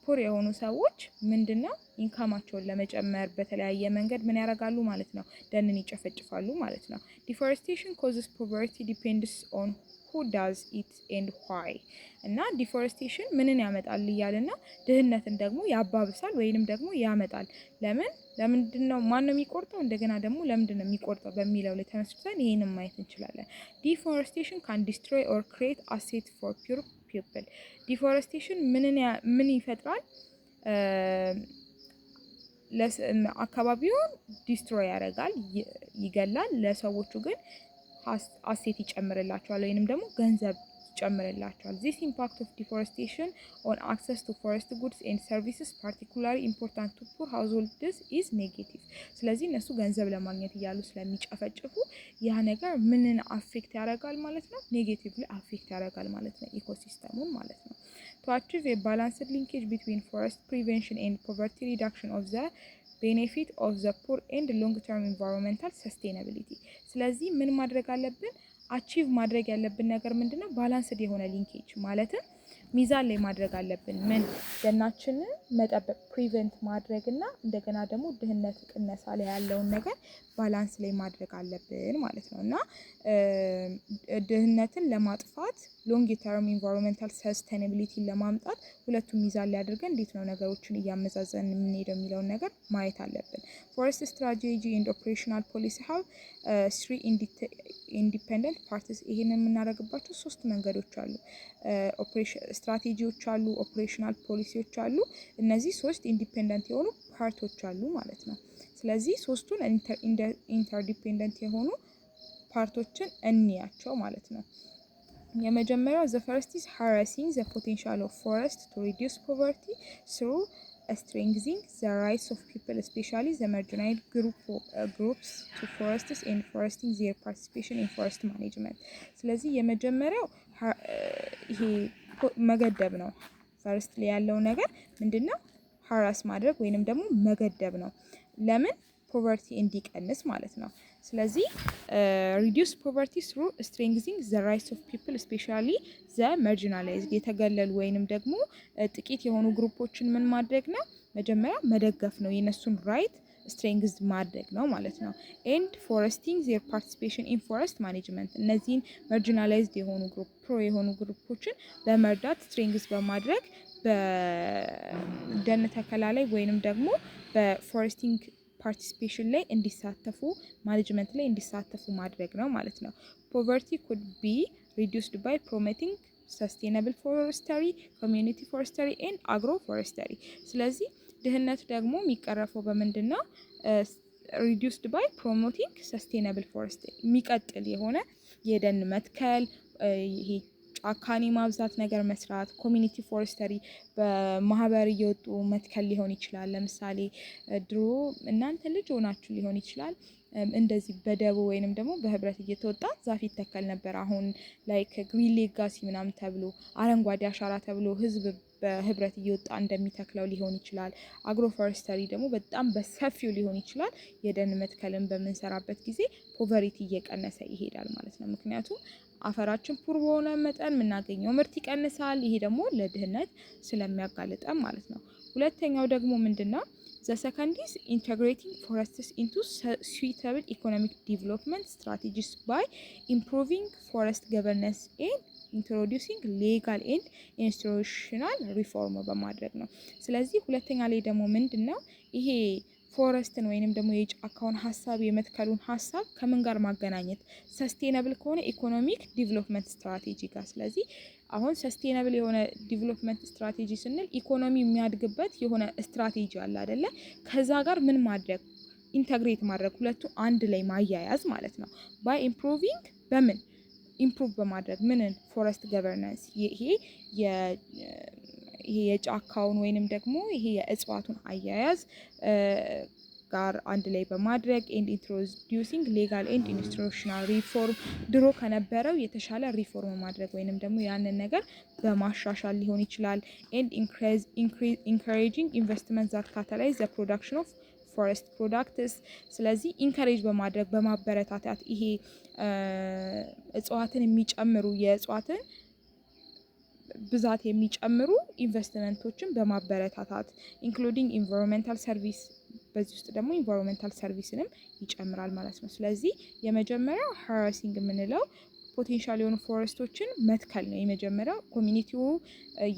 ፑር የሆኑ ሰዎች ምንድነው ኢንካማቸውን ለመጨመር በተለያየ መንገድ ምን ያደርጋሉ ማለት ነው? ደንን ይጨፈጭፋሉ ማለት ነው። ዲፎሬስቴሽን ኮዝስ ፖቨርቲ ዲፔንድስ ኦን who does it and why። እና ዲፎሬስቴሽን ምንን ያመጣል እያልን ነው? ድህነትን ደግሞ ያባብሳል ወይንም ደግሞ ያመጣል። ለምንድነው ማን ነው የሚቆርጠው? እንደገና ደግሞ ለምንድነው የሚቆርጠው በሚለው ላይ ተመስርተን ይሄንን ማየት እንችላለን። ዲፎሬስቴሽን ካን ዲስትሮይ ኦር ክሬት አሴት ፎር ፒውር ፒፕል። ዲፎሬስቴሽን ምን ይፈጥራል? አካባቢውን ዲስትሮይ ያደርጋል፣ ይገላል። ለሰዎቹ ግን አሴት ይጨምርላቸዋል ወይንም ደግሞ ገንዘብ ይጨምርላቸዋል። this impact of deforestation on access to forest goods and services particularly important to poor households is negative። ስለዚህ እነሱ ገንዘብ ለማግኘት እያሉ ስለሚጨፈጭፉ ያ ነገር ምንን አፌክት ያደርጋል ማለት ነው? ኔጌቲቭሊ አፌክት ያደርጋል ማለት ነው፣ ኢኮሲስተሙን ማለት ነው። to achieve a balanced linkage between forest prevention and poverty reduction of the benefit of the poor and long term environmental sustainability። ስለዚህ ምን ማድረግ አለብን? አቺቭ ማድረግ ያለብን ነገር ምንድነው? ባላንስድ የሆነ ሊንኬጅ ማለትም ሚዛን ላይ ማድረግ አለብን። ምን ደናችንን መጠበቅ ፕሪቨንት ማድረግ እና እንደገና ደግሞ ድህነት ቅነሳ ላይ ያለውን ነገር ባላንስ ላይ ማድረግ አለብን ማለት ነው። እና ድህነትን ለማጥፋት ሎንግ ተርም ኢንቫይሮንመንታል ሰስቴናቢሊቲን ለማምጣት ሁለቱም ሚዛን ላይ አድርገን እንዴት ነው ነገሮችን እያመዛዘን የምንሄደው የሚለውን ነገር ማየት አለብን። ፎረስት ስትራቴጂ ኤንድ ኦፕሬሽናል ፖሊሲ ሃቭ ስሪ ኢንዲፔንደንት ፓርትስ። ይሄንን የምናደርግባቸው ሶስት መንገዶች አሉ። ስትራቴጂዎች አሉ፣ ኦፕሬሽናል ፖሊሲዎች አሉ። እነዚህ ሶስት ኢንዲፔንደንት የሆኑ ፓርቶች አሉ ማለት ነው። ስለዚህ ሶስቱን ኢንተርዲፔንደንት የሆኑ ፓርቶችን እንያቸው ማለት ነው። የመጀመሪያው the first is harnessing the potential of forest to reduce poverty through strengthening the rights of people, especially the marginalized groups to forests and foresting their participation in forest management። ስለዚህ የመጀመሪያው ይሄ መገደብ ነው። ፈርስት ላይ ያለው ነገር ምንድነው? ሀራስ ማድረግ ወይንም ደግሞ መገደብ ነው። ለምን? ፖቨርቲ እንዲቀንስ ማለት ነው። ስለዚህ reduce poverty through strengthening the rights of people especially the marginalized የተገለሉ ወይንም ደግሞ ጥቂት የሆኑ ግሩፖችን ምን ማድረግ ነው? መጀመሪያ መደገፍ ነው። የነሱን ራይት ስትሬንግዝ ማድረግ ነው ማለት ነው። ኤንድ ፎረስቲንግ ዜር ፓርቲሲፔሽን ኢን ፎረስት ማኔጅመንት እነዚህን ማርጂናላይዝድ የሆኑ ፕሮ የሆኑ ግሩፖችን በመርዳት ስትሬንግዝ በማድረግ በደን ተከላ ላይ ወይንም ደግሞ በፎረስቲንግ ፓርቲሲፔሽን ላይ እንዲሳተፉ ማኔጅመንት ላይ እንዲሳተፉ ማድረግ ነው ማለት ነው። ፖቨርቲ ኩድ ቢ ሪዲዩስድ ባይ ፕሮሞቲንግ ሰስቴናብል ፎረስተሪ፣ ኮሚዩኒቲ ፎረስተሪ ኤንድ አግሮ ፎረስተሪ። ስለዚህ ድህነት ደግሞ የሚቀረፈው በምንድን ነው? ሪዲዩስድ ባይ ፕሮሞቲንግ ሰስቴናብል ፎረስተሪ የሚቀጥል የሆነ የደን መትከል፣ ይሄ ጫካኒ ማብዛት ነገር መስራት፣ ኮሚኒቲ ፎረስተሪ በማህበር እየወጡ መትከል ሊሆን ይችላል። ለምሳሌ ድሮ እናንተ ልጅ ሆናችሁ ሊሆን ይችላል እንደዚህ በደቦ ወይንም ደግሞ በህብረት እየተወጣ ዛፍ ይተከል ነበር። አሁን ላይክ ግሪን ሌጋሲ ምናምን ተብሎ አረንጓዴ አሻራ ተብሎ ህዝብ በህብረት እየወጣ እንደሚተክለው ሊሆን ይችላል። አግሮ ፎረስተሪ ደግሞ በጣም በሰፊው ሊሆን ይችላል። የደን መትከልን በምንሰራበት ጊዜ ፖቨሪቲ እየቀነሰ ይሄዳል ማለት ነው። ምክንያቱም አፈራችን ፑር በሆነ መጠን የምናገኘው ምርት ይቀንሳል። ይሄ ደግሞ ለድህነት ስለሚያጋልጠን ማለት ነው። ሁለተኛው ደግሞ ምንድነው? The second is integrating forests into suitable economic development strategies by improving forest governance and introducing legal and institutional reform በማድረግ ነው። ስለዚህ ሁለተኛ ላይ ደግሞ ምንድነው? ይሄ ፎረስትን ወይንም ደግሞ የጫካውን ሀሳብ የመትከሉን ሀሳብ ከምን ጋር ማገናኘት? ሰስቴናብል ከሆነ ኢኮኖሚክ ዲቨሎፕመንት ስትራቴጂ ጋር። ስለዚህ አሁን ሰስቴናብል የሆነ ዲቨሎፕመንት ስትራቴጂ ስንል ኢኮኖሚ የሚያድግበት የሆነ ስትራቴጂ አለ አይደለ? ከዛ ጋር ምን ማድረግ? ኢንተግሬት ማድረግ፣ ሁለቱ አንድ ላይ ማያያዝ ማለት ነው። ባይ ኢምፕሩቪንግ በምን ኢምፕሩቭ በማድረግ ምንን? ፎረስት ገቨርናንስ ይሄ የጫካውን ወይንም ደግሞ ይሄ የእጽዋቱን አያያዝ ጋር አንድ ላይ በማድረግ ኤንድ ኢንትሮዲዩሲንግ ሌጋል ኤንድ ኢንስቲቱሽናል ሪፎርም ድሮ ከነበረው የተሻለ ሪፎርም ማድረግ ወይንም ደግሞ ያንን ነገር በማሻሻል ሊሆን ይችላል። ኤንድ ኢንካሬጂንግ ኢንቨስትመንት ዛት ካታላይዝ ዘ ፕሮዳክሽን ኦፍ ፎረስት ፕሮዳክትስ። ስለዚህ ኢንካሬጅ በማድረግ በማበረታታት ይሄ እጽዋትን የሚጨምሩ የእጽዋትን ብዛት የሚጨምሩ ኢንቨስትመንቶችን በማበረታታት ኢንክሉዲንግ ኢንቫይሮንመንታል ሰርቪስ፣ በዚህ ውስጥ ደግሞ ኢንቫይሮንመንታል ሰርቪስንም ይጨምራል ማለት ነው። ስለዚህ የመጀመሪያው ሃራሲንግ የምንለው ፖቴንሻል የሆኑ ፎረስቶችን መትከል ነው። የመጀመሪያው ኮሚኒቲው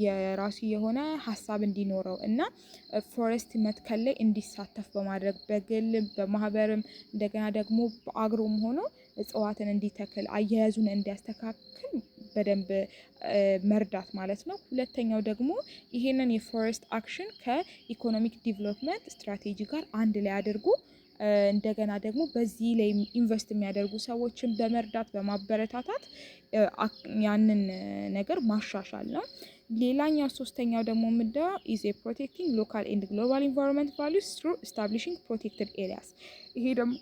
የራሱ የሆነ ሀሳብ እንዲኖረው እና ፎረስት መትከል ላይ እንዲሳተፍ በማድረግ በግል በማህበርም እንደገና ደግሞ በአግሮም ሆኖ እጽዋትን እንዲተክል አያያዙን እንዲያስተካክል በደንብ መርዳት ማለት ነው። ሁለተኛው ደግሞ ይሄንን የፎረስት አክሽን ከኢኮኖሚክ ዲቨሎፕመንት ስትራቴጂ ጋር አንድ ላይ አድርጎ እንደገና ደግሞ በዚህ ላይ ኢንቨስት የሚያደርጉ ሰዎችን በመርዳት በማበረታታት ያንን ነገር ማሻሻል ነው። ሌላኛው ሶስተኛው ደግሞ ምንድነው? ኢዝ ፕሮቴክቲንግ ሎካል ኤንድ ግሎባል ኢንቫይሮንመንት ቫሉስ ትሩ ኤስታብሊሺንግ ፕሮቴክትድ ኤሪያስ። ይሄ ደግሞ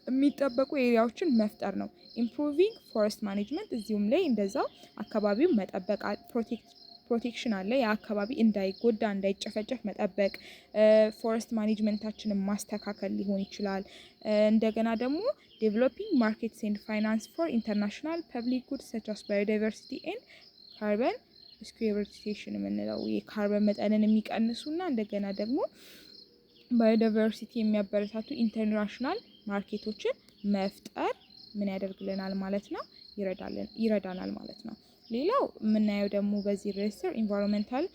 የሚጠበቁ ኤሪያዎችን መፍጠር ነው። ኢምፕሩቪንግ ፎረስት ማኔጅመንት እዚሁም ላይ እንደዛው አካባቢውን መጠበቅ ፕሮቴክሽን አለ። የአካባቢ እንዳይጎዳ እንዳይጨፈጨፍ መጠበቅ፣ ፎረስት ማኔጅመንታችንን ማስተካከል ሊሆን ይችላል። እንደገና ደግሞ ዴቨሎፒንግ ማርኬትስ ኤንድ ፋይናንስ ፎር ኢንተርናሽናል ፐብሊክ ጉድስ ሰች አስ ባዮዳይቨርሲቲ ኤንድ ካርበን ስኩዌቨርሲቴሽን የምንለው የካርበን መጠንን የሚቀንሱና እንደገና ደግሞ ባዮዳይቨርሲቲ የሚያበረታቱ ኢንተርናሽናል ማርኬቶችን መፍጠር ምን ያደርግልናል ማለት ነው? ይረዳናል ማለት ነው። ሌላው የምናየው ደግሞ በዚህ ርዕስ ስር ኢንቫይሮንመንታል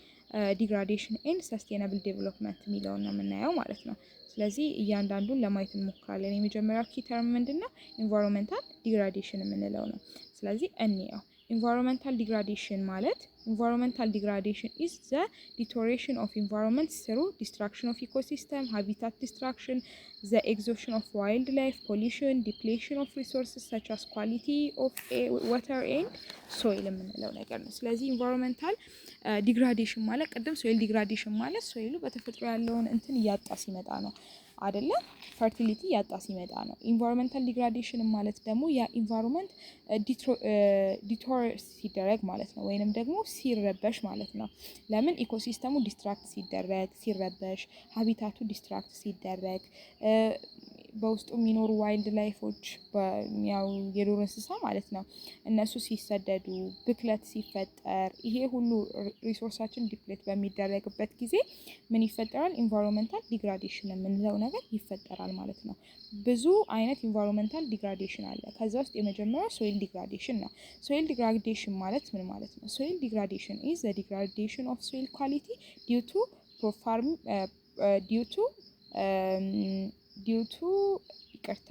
ዲግራዴሽን ኤንድ ሰስቴናብል ዴቨሎፕመንት የሚለውን ነው የምናየው ማለት ነው። ስለዚህ እያንዳንዱን ለማየት እንሞክራለን። የመጀመሪያው ኪ ተርም ምንድነው? ኢንቫይሮንመንታል ዲግራዴሽን የምንለው ነው። ስለዚህ እንየው። ኢንቫይሮንመንታል ዲግራዴሽን ማለት ኢንቫይሮንመንታል ዲግራዴሽን ኢዝ ዘ ዲቶሬሽን ኦፍ ኢንቫይሮንመንት ስሩ ዲስትራክሽን ኦፍ ኢኮሲስተም ሃቢታት ዲስትራክሽን ዘ ኤግዞሽን ኦፍ ዋይልድ ላይፍ ፖሊሽን ዲፕሌሽን ኦፍ ሪሶርስስ ሰች አስ ኳሊቲ ኦፍ ዋተር ኤንድ ሶይል የምንለው ነገር ነው። ስለዚህ ኢንቫይሮንመንታል ዲግራዴሽን ማለት ቅድም ሶይል ዲግራዴሽን ማለት ሶይሉ በተፈጥሮ ያለውን እንትን እያጣ ሲመጣ ነው አይደለ? ፈርቲሊቲ እያጣ ሲመጣ ነው። ኢንቫይሮንመንታል ዲግራዴሽን ማለት ደግሞ ያ ኢንቫይሮንመንት ዲቶር ሲደረግ ማለት ነው፣ ወይንም ደግሞ ሲረበሽ ማለት ነው። ለምን ኢኮሲስተሙ ዲስትራክት ሲደረግ ሲረበሽ፣ ሀቢታቱ ዲስትራክት ሲደረግ፣ በውስጡ የሚኖሩ ዋይልድ ላይፎች ያው የዱር እንስሳ ማለት ነው እነሱ ሲሰደዱ፣ ብክለት ሲፈጠር፣ ይሄ ሁሉ ሪሶርሳችን ዲፕሌት በሚደረግበት ጊዜ ምን ይፈጠራል? ኢንቫይሮንመንታል ዲግራዴሽን የምንለው ነገር ይፈጠራል ማለት ነው። ብዙ አይነት ኢንቫይሮንመንታል ዲግራዴሽን አለ። ከዛ ውስጥ የመጀመሪያው ሶይል ዲግራዴሽን ነው። ሶይል ዲግራዴሽን ማለት ምን ማለት ነው? ሶይል ዲግራዴሽን ኢዝ ዘ ዲግራዴሽን ኦፍ ሶይል ኳሊቲ ዲዩ ቱ ይቅርታ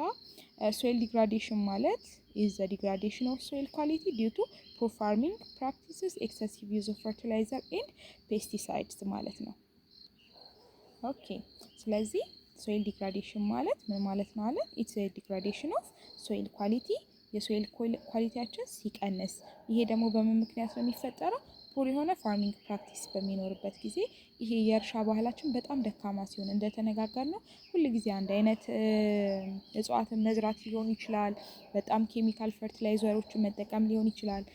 ሶይል ዲግራዴሽን ማለት ኢዝ ዘ ዲግራዴሽን ኦፍ ሶይል ኳሊቲ ዲዩ ቱ ፑር ፋርሚንግ ፕራክቲስስ ኤክሰሲቭ ዩዝ ኦፍ ፈርቲላይዘር ኤንድ ፔስቲሳይድስ ማለት ነው። ኦኬ ስለዚህ ሶይል ዲግራዴሽን ማለት ምን ማለት ነው አለ? ኢትስ ኤ ዲግራዴሽን ኦፍ ሶይል ኳሊቲ፣ የሶይል ኳሊቲያችን ሲቀንስ። ይሄ ደግሞ በምን ምክንያት ነው የሚፈጠረው? ፑር የሆነ ፋርሚንግ ፕራክቲስ በሚኖርበት ጊዜ፣ ይሄ የእርሻ ባህላችን በጣም ደካማ ሲሆን፣ እንደተነጋገር ነው ሁል ጊዜ አንድ አይነት እጽዋትን መዝራት ሊሆን ይችላል። በጣም ኬሚካል ፈርቲላይዘሮችን መጠቀም ሊሆን ይችላል።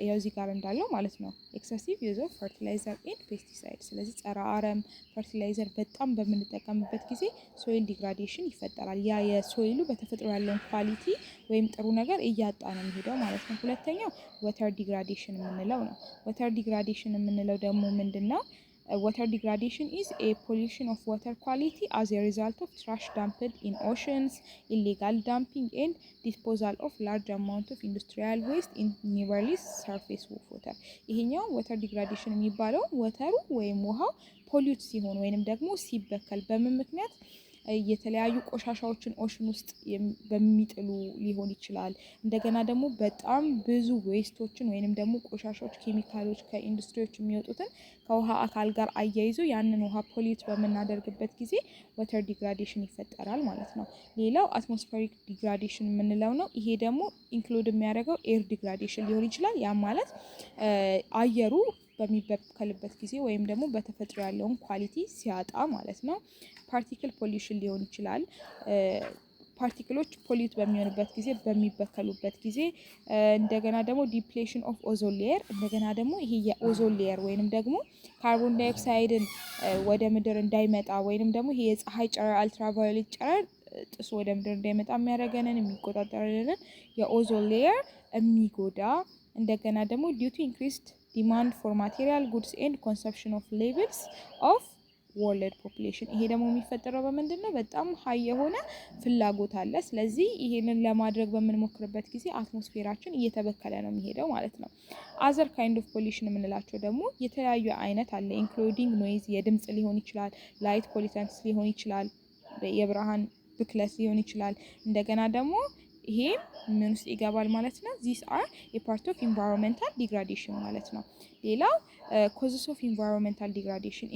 ያው እዚህ ጋር እንዳለው ማለት ነው ኤክሰሲቭ ዩዝ ኦፍ ፈርቲላይዘር ኤንድ ፔስቲሳይድ። ስለዚህ ጸረ አረም ፈርቲላይዘር በጣም በምንጠቀምበት ጊዜ ሶይል ዲግራዴሽን ይፈጠራል። ያ የሶይሉ በተፈጥሮ ያለውን ኳሊቲ ወይም ጥሩ ነገር እያጣ ነው የሚሄደው ማለት ነው። ሁለተኛው ወተር ዲግራዴሽን የምንለው ነው። ወተር ዲግራዴሽን የምንለው ደግሞ ምንድን ነው? Water degradation is a pollution of water quality as a result of trash dumped in oceans, illegal dumping and disposal of large amount of industrial waste in nearly surface water. ይሄኛው water degradation የሚባለው ወተሩ ወይም ውሃው ፖሊዩት ሲሆን ወይንም ደግሞ ሲበከል በምን ምክንያት የተለያዩ ቆሻሻዎችን ኦሽን ውስጥ በሚጥሉ ሊሆን ይችላል። እንደገና ደግሞ በጣም ብዙ ዌስቶችን ወይንም ደግሞ ቆሻሻዎች፣ ኬሚካሎች ከኢንዱስትሪዎች የሚወጡትን ከውሃ አካል ጋር አያይዞ ያንን ውሃ ፖሊዩት በምናደርግበት ጊዜ ወተር ዲግራዴሽን ይፈጠራል ማለት ነው። ሌላው አትሞስፌሪክ ዲግራዴሽን የምንለው ነው። ይሄ ደግሞ ኢንክሉድ የሚያደርገው ኤር ዲግራዴሽን ሊሆን ይችላል። ያ ማለት አየሩ በሚበከልበት ጊዜ ወይም ደግሞ በተፈጥሮ ያለውን ኳሊቲ ሲያጣ ማለት ነው። ፓርቲክል ፖሊዩሽን ሊሆን ይችላል። ፓርቲክሎች ፖሊዩት በሚሆንበት ጊዜ በሚበከሉበት ጊዜ፣ እንደገና ደግሞ ዲፕሌሽን ኦፍ ኦዞን ሌየር፣ እንደገና ደግሞ ይሄ የኦዞን ሌየር ወይንም ደግሞ ካርቦን ዳይኦክሳይድን ወደ ምድር እንዳይመጣ ወይንም ደግሞ ይሄ የፀሐይ ጨረር አልትራቫዮሌት ጨረር ጥሶ ወደ ምድር እንዳይመጣ የሚያደርገንን የሚቆጣጠርልን የኦዞን ሌየር የሚጎዳ፣ እንደገና ደግሞ ዲዩ ቱ ኢንክሪስድ ዲማንድ ፎር ማቴሪያል ጉድስ ኤንድ ኮንሰፕሽን ኦፍ ሌቭልስ ኦፍ ወርልድ ፖፑሌሽን። ይሄ ደግሞ የሚፈጠረው በምንድን ነው? በጣም ሀይ የሆነ ፍላጎት አለ። ስለዚህ ይሄንን ለማድረግ በምንሞክርበት ጊዜ አትሞስፌራችን እየተበከለ ነው የሚሄደው ማለት ነው። አዘር ካይንድ ኦፍ ፖሊሽን የምንላቸው ደግሞ የተለያዩ አይነት አለ። ኢንክሉዲንግ ኖይዝ፣ የድምጽ ሊሆን ይችላል፣ ላይት ፖሊተንስ ሊሆን ይችላል፣ የብርሃን ብክለት ሊሆን ይችላል። እንደገና ደግሞ ይሄ ምን ውስጥ ይገባል ማለት ነው? ዚስ አር የፓርት ኦፍ ኢንቫይሮንመንታል ዲግራዴሽን ማለት ነው። ሌላው ኮዝስ ኦፍ ኢንቫይሮንመንታል ዲግራዴሽን።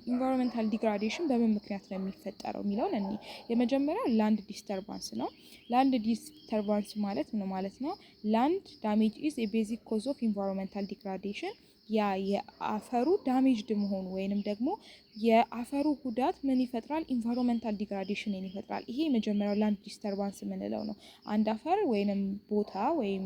ኢንቫይሮንመንታል ዲግራዴሽን በምን ምክንያት ነው የሚፈጠረው የሚለውን እኔ የመጀመሪያው ላንድ ዲስተርባንስ ነው። ላንድ ዲስተርባንስ ማለት ምን ማለት ነው? ላንድ ዳሜጅ ኢዝ ኤ ቤዚክ ኮዝ ኦፍ ኢንቫይሮንመንታል ዲግራዴሽን። ያ የአፈሩ ዳሜጅድ መሆኑ ወይንም ደግሞ የአፈሩ ጉዳት ምን ይፈጥራል? ኢንቫይሮንመንታል ዲግራዴሽንን ይፈጥራል። ይሄ የመጀመሪያው ላንድ ዲስተርባንስ የምንለው ነው። አንድ አፈር ወይንም ቦታ ወይም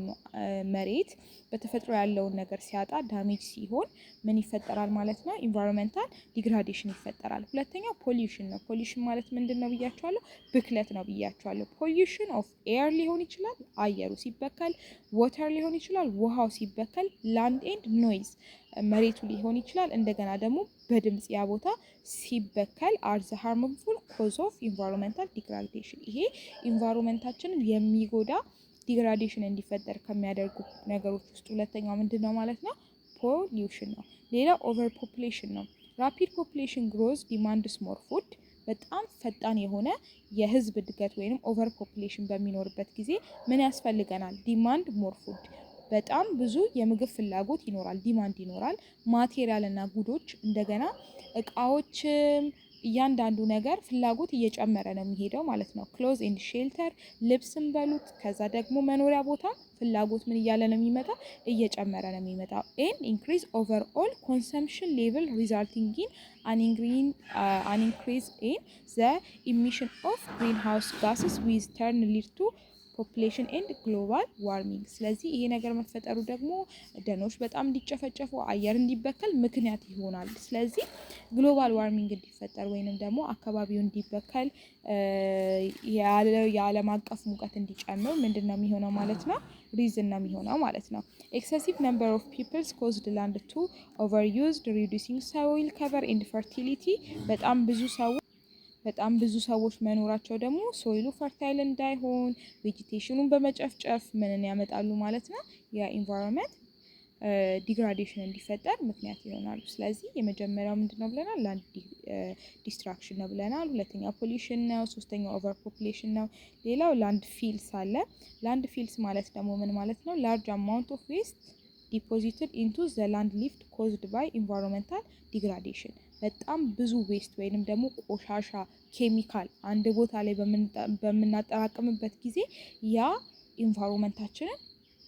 መሬት በተፈጥሮ ያለውን ነገር ሲያጣ ዳሜጅ ሲሆን ምን ይፈጠራል ማለት ነው? ኢንቫይሮንመንታል ዲግራዴሽን ይፈጠራል። ሁለተኛው ፖሊዩሽን ነው። ፖሊዩሽን ማለት ምንድን ነው ብያቸዋለሁ? ብክለት ነው ብያቸዋለሁ። ፖሊዩሽን ኦፍ ኤር ሊሆን ይችላል፣ አየሩ ሲበከል፣ ወተር ሊሆን ይችላል፣ ውሃው ሲበከል፣ ላንድ ኤንድ ኖይዝ መሬቱ ሊሆን ይችላል። እንደገና ደግሞ በድምጽ ያ ቦታ ሲበከል አር ዘ ሃርምፉል ኮዝ ኦፍ ኢንቫይሮንመንታል ዲግራዴሽን። ይሄ ኢንቫይሮንመንታችንን የሚጎዳ ዲግራዴሽን እንዲፈጠር ከሚያደርጉ ነገሮች ውስጥ ሁለተኛው ምንድን ነው ማለት ነው? ፖሊዩሽን ነው። ሌላው ኦቨር ፖፑሌሽን ነው። ራፒድ ፖፑሌሽን ግሮዝ ዲማንድስ ሞር ፉድ። በጣም ፈጣን የሆነ የህዝብ እድገት ወይም ኦቨር ፖፑሌሽን በሚኖርበት ጊዜ ምን ያስፈልገናል? ዲማንድ ሞር ፉድ፣ በጣም ብዙ የምግብ ፍላጎት ይኖራል፣ ዲማንድ ይኖራል። ማቴሪያል እና ጉዶች እንደገና እቃዎችም እያንዳንዱ ነገር ፍላጎት እየጨመረ ነው የሚሄደው ማለት ነው። ክሎዝ ኤንድ ሼልተር ልብስም በሉት ከዛ ደግሞ መኖሪያ ቦታ ፍላጎት ምን እያለ ነው የሚመጣው? እየጨመረ ነው የሚመጣው። ኤንድ ኢንክሪዝ ኦቨር ኦል ኮንሰምፕሽን ሌቭል ሪዛልቲንግ ኢን an increase in the emission of greenhouse gases which turn lead to ፖፑሌሽን ኤንድ ግሎባል ዋርሚንግ። ስለዚህ ይሄ ነገር መፈጠሩ ደግሞ ደኖች በጣም እንዲጨፈጨፉ አየር እንዲበከል ምክንያት ይሆናል። ስለዚህ ግሎባል ዋርሚንግ እንዲፈጠር ወይንም ደግሞ አካባቢው እንዲበከል የዓለም አቀፍ ሙቀት እንዲጨምር ምንድን ነው የሚሆነው ማለት ነው? ሪዝን ነው የሚሆነው ማለት ነው። ኤክሰሲቭ ነምበር ኦፍ ፒፕልስ ኮዝድ ላንድ ቱ ኦቨርዩዝድ ሪዱሲንግ ሶይል ከቨር ኤንድ ፈርቲሊቲ። በጣም ብዙ ሰዎች መኖራቸው ደግሞ ሶይሉ ፈርታይል እንዳይሆን ቬጂቴሽኑን በመጨፍጨፍ ምንን ያመጣሉ ማለት ነው? የኢንቫይሮንመንት ዲግራዴሽን እንዲፈጠር ምክንያት ይሆናሉ። ስለዚህ የመጀመሪያው ምንድነው ብለናል? ላንድ ዲስትራክሽን ነው ብለናል። ሁለተኛው ፖሊሽን ነው። ሶስተኛው ኦቨር ፖፑሌሽን ነው። ሌላው ላንድ ፊልስ አለ። ላንድ ፊልስ ማለት ደግሞ ምን ማለት ነው? ላርጅ አማውንት ኦፍ ዌስት ዲፖዚትድ ኢንቱ ዘ ላንድ ሊፍት ኮዝድ ባይ ኢንቫይሮንመንታል ዲግራዴሽን። በጣም ብዙ ዌስት ወይንም ደግሞ ቆሻሻ ኬሚካል አንድ ቦታ ላይ በምናጠራቅምበት ጊዜ ያ ኢንቫይሮንመንታችንን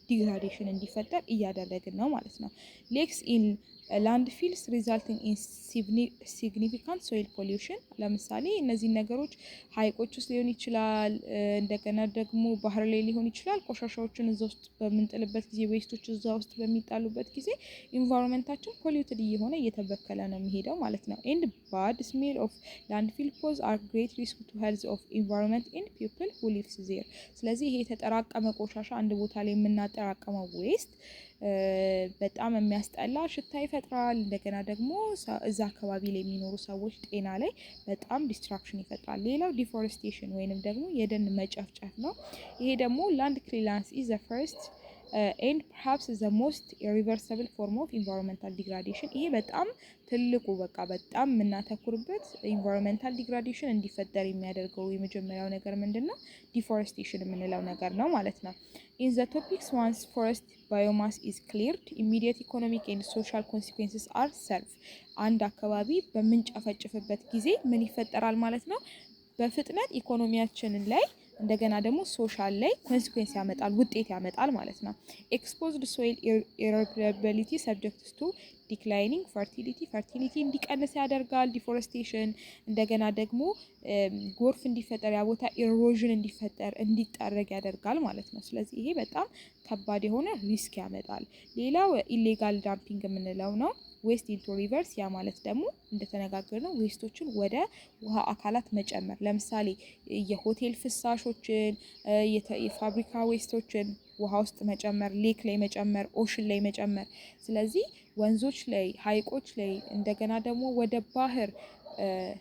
ዲግራዴሽን እንዲፈጠር እያደረግን ነው ማለት ነው። ሌክስ ኢን ላንድ ፊልስ ሪዛልቲንግ ኢን ሲግኒፊካንት ሶይል ፖሊዩሽን። ለምሳሌ እነዚህ ነገሮች ሀይቆች ውስጥ ሊሆን ይችላል፣ እንደገና ደግሞ ባህር ላይ ሊሆን ይችላል። ቆሻሻዎችን እዛ ውስጥ በምንጥልበት ጊዜ ዌስቶች እዛ ውስጥ በሚጣሉበት ጊዜ ኢንቫይሮንመንታችን ፖሊዩትድ እየሆነ እየተበከለ ነው የሚሄደው ማለት ነው። ኤንድ ባድ ስሜል ኦፍ ላንድ ፊል ፖዝ አር ግሬት ሪስክ ቱ ሄልዝ ኦፍ ኢንቫይሮንመንት ኤንድ ፒፕል ሁ ሊቭስ ዜር። ስለዚህ ይሄ የተጠራቀመ ቆሻሻ አንድ ቦታ ላይ የምናጠራቀመው ዌስት በጣም የሚያስጠላ ሽታ ይፈጥራል። እንደገና ደግሞ እዛ አካባቢ ላይ የሚኖሩ ሰዎች ጤና ላይ በጣም ዲስትራክሽን ይፈጥራል። ሌላው ዲፎሬስቴሽን ወይንም ደግሞ የደን መጨፍጨፍ ነው። ይሄ ደግሞ ላንድ ክሊራንስ ኢዝ ዘ ፈርስት ኤንድ ፐርሃፕስ ዘ ሞስት ኢሪቨርሰብል ፎርም ኦፍ ኢንቫይሮንመንታል ዲግራዴሽን። ይሄ በጣም ትልቁ በጣም የምናተኩርበት ኢንቫይሮንመንታል ዲግራዴሽን እንዲፈጠር የሚያደርገው የመጀመሪያው ነገር ምንድን ነው? ዲፎሬስቴሽን የምንለው ነገር ነው ማለት ነው። ኢን ዘ ቶፒክስ ዋንስ ፎረስት ባዮማስ ኢዝ ክሊርድ ኢሚዲየት ኢኮኖሚክ ኤንድ ሶሻል ኮንሲኩዌንስስ አር ሰርቭ። አንድ አካባቢ በምንጨፈጭፍበት ጊዜ ምን ይፈጠራል ማለት ነው? በፍጥነት ኢኮኖሚያችንን ላይ እንደገና ደግሞ ሶሻል ላይ ኮንሲኩዌንስ ያመጣል፣ ውጤት ያመጣል ማለት ነው። ኤክስፖዝድ ሶይል ኢሬጉላሪቲ ሰብጀክትስ ቱ ዲክላይኒንግ ፈርቲሊቲ እንዲቀንስ ያደርጋል ዲፎሬስቴሽን። እንደገና ደግሞ ጎርፍ እንዲፈጠር ያ ቦታ ኢሮዥን እንዲፈጠር እንዲጠረግ ያደርጋል ማለት ነው። ስለዚህ ይሄ በጣም ከባድ የሆነ ሪስክ ያመጣል። ሌላው ኢሌጋል ዳምፒንግ የምንለው ነው። ዌስት ኢንቱ ሪቨርስ። ያ ማለት ደግሞ እንደተነጋገርነው ዌስቶችን ወደ ውሃ አካላት መጨመር። ለምሳሌ የሆቴል ፍሳሾችን፣ የፋብሪካ ዌስቶችን ውሃ ውስጥ መጨመር፣ ሌክ ላይ መጨመር፣ ኦሽን ላይ መጨመር። ስለዚህ ወንዞች ላይ፣ ሀይቆች ላይ እንደገና ደግሞ ወደ ባህር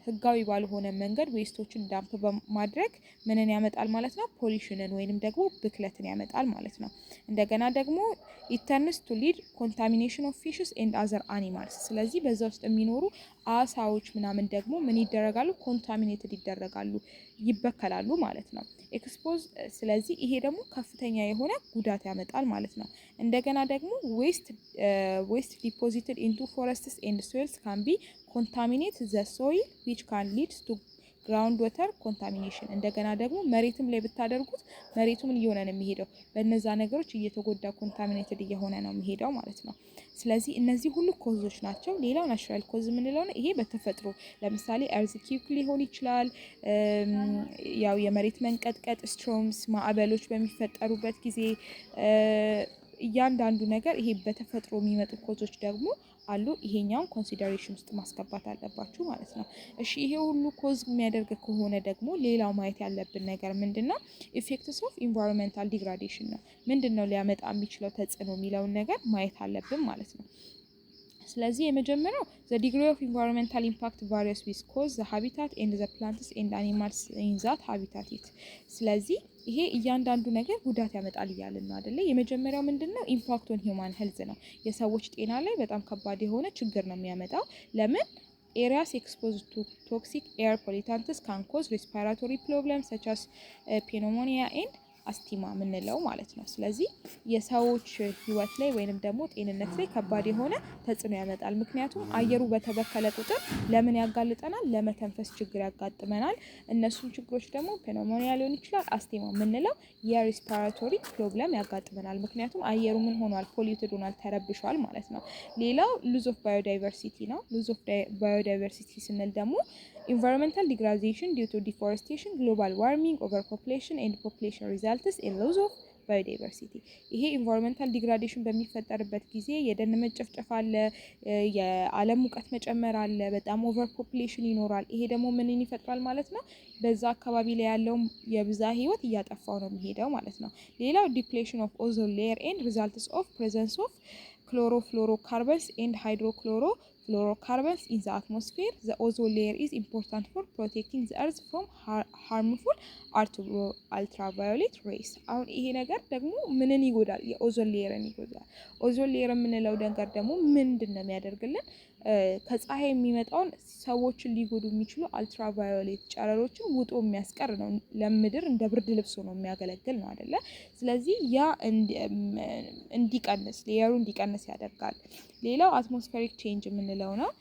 ህጋዊ ባልሆነ መንገድ ዌስቶችን ዳምፕ በማድረግ ምንን ያመጣል ማለት ነው? ፖሊሽንን ወይንም ደግሞ ብክለትን ያመጣል ማለት ነው። እንደገና ደግሞ ኢተርንስ ቱ ሊድ ኮንታሚኔሽን ኦፍ ፊሽስ ኤንድ አዘር አኒማልስ። ስለዚህ በዛ ውስጥ የሚኖሩ አሳዎች ምናምን ደግሞ ምን ይደረጋሉ? ኮንታሚኔትድ ይደረጋሉ፣ ይበከላሉ ማለት ነው። ኤክስፖዝ። ስለዚህ ይሄ ደግሞ ከፍተኛ የሆነ ጉዳት ያመጣል ማለት ነው። እንደገና ደግሞ ዌስት ዲፖዚትድ ኢንቱ ፎረስትስ ኤንድ ሶይልስ ካን ቢ ኮንታሚኔት ዘ ሶይል ዊች ካን ሊድስ ቱ ግራውንድ ወተር ኮንታሚኔሽን። እንደገና ደግሞ መሬትም ላይ ብታደርጉት መሬቱ ምን እየሆነ ነው የሚሄደው? በእነዛ ነገሮች እየተጎዳ ኮንታሚኔትድ እየሆነ ነው የሚሄደው ማለት ነው። ስለዚህ እነዚህ ሁሉ ኮዞች ናቸው። ሌላው ናቹራል ኮዝ የምንለው ነው። ይሄ በተፈጥሮ ለምሳሌ ኤርዝኪውክ ሊሆን ይችላል። ያው የመሬት መንቀጥቀጥ፣ ስትሮምስ፣ ማዕበሎች በሚፈጠሩበት ጊዜ እያንዳንዱ ነገር ይሄ በተፈጥሮ የሚመጡ ኮዞች ደግሞ አሉ። ይሄኛውን ኮንሲደሬሽን ውስጥ ማስገባት አለባችሁ ማለት ነው። እሺ ይሄ ሁሉ ኮዝ የሚያደርግ ከሆነ ደግሞ ሌላው ማየት ያለብን ነገር ምንድነው? ኢፌክትስ ኦፍ ኢንቫይሮንመንታል ዲግራዴሽን ነው። ምንድነው ሊያመጣ የሚችለው ተጽዕኖ የሚለውን ነገር ማየት አለብን ማለት ነው። ስለዚህ የመጀመሪያው the degree of environmental impact varies with cause the habitat and the plants and animals in that habitat. ስለዚህ ይሄ እያንዳንዱ ነገር ጉዳት ያመጣል እያልን ነው አይደለ? የመጀመሪያው ምንድነው? ኢምፓክት ኦን ሂውማን ሄልዝ ነው። የሰዎች ጤና ላይ በጣም ከባድ የሆነ ችግር ነው የሚያመጣው። ለምን? areas exposed to toxic air pollutants can cause respiratory problems such as pneumonia and አስቲማ የምንለው ማለት ነው። ስለዚህ የሰዎች ህይወት ላይ ወይንም ደግሞ ጤንነት ላይ ከባድ የሆነ ተጽዕኖ ያመጣል። ምክንያቱም አየሩ በተበከለ ቁጥር ለምን ያጋልጠናል? ለመተንፈስ ችግር ያጋጥመናል። እነሱን ችግሮች ደግሞ ፔኖሞኒያ ሊሆን ይችላል፣ አስቲማ የምንለው የሪስፓራቶሪ ፕሮብለም ያጋጥመናል። ምክንያቱም አየሩ ምን ሆኗል? ፖሊዩትድ ሆኗል፣ ተረብሿል ማለት ነው። ሌላው ሉዝ ኦፍ ባዮዳይቨርሲቲ ነው። ሉዝ ኦፍ ባዮዳይቨርሲቲ ስንል ደግሞ ኢንቫይሮንመንታል ዲግራዴሽን ዲው ቱ ዲፎሬስቴሽን፣ ግሎባል ዋርሚንግ፣ ኦቨር ፖፑሌሽን ኤንድ ፖፑሌሽን ሪዛልትስ ኢን ሉዝ ኦፍ ባዮዳይቨርሲቲ። ይሄ ኢንቫይሮንመንታል ዲግራዴሽን በሚፈጠርበት ጊዜ የደን መጨፍጨፍ አለ፣ የዓለም ሙቀት መጨመር አለ፣ በጣም ኦቨር ፖፑሌሽን ይኖራል። ይሄ ደግሞ ምንን ይፈጥራል ማለት ነው? በዛ አካባቢ ላይ ያለውን የብዛ ህይወት እያጠፋው ነው የሚሄደው ማለት ነው። ሌላው ዲፕሌሽን ኦፍ ኦዞን ሌየር ኤንድ ሪዛልትስ ኦፍ ፕሬዘንስ ኦፍ chlorofluorocarbons and hydrochlorofluorocarbons in the atmosphere. The ozone layer is important for protecting the earth from harmful ultraviolet rays. አሁን ይሄ ነገር ደግሞ ምንን ይጎዳል? የኦዞን ሌየርን ይጎዳል። ኦዞን ሌየር የምንለው ነገር ደግሞ ምንድን ነው የሚያደርግልን? ከፀሐይ የሚመጣውን ሰዎችን ሊጎዱ የሚችሉ አልትራቫዮሌት ጨረሮችን ውጦ የሚያስቀር ነው። ለምድር እንደ ብርድ ልብስ ሆኖ የሚያገለግል ነው አይደለ? ስለዚህ ያ እንዲቀንስ ሌየሩ እንዲቀንስ ያደርጋል። ሌላው አትሞስፌሪክ ቼንጅ የምንለው ነው።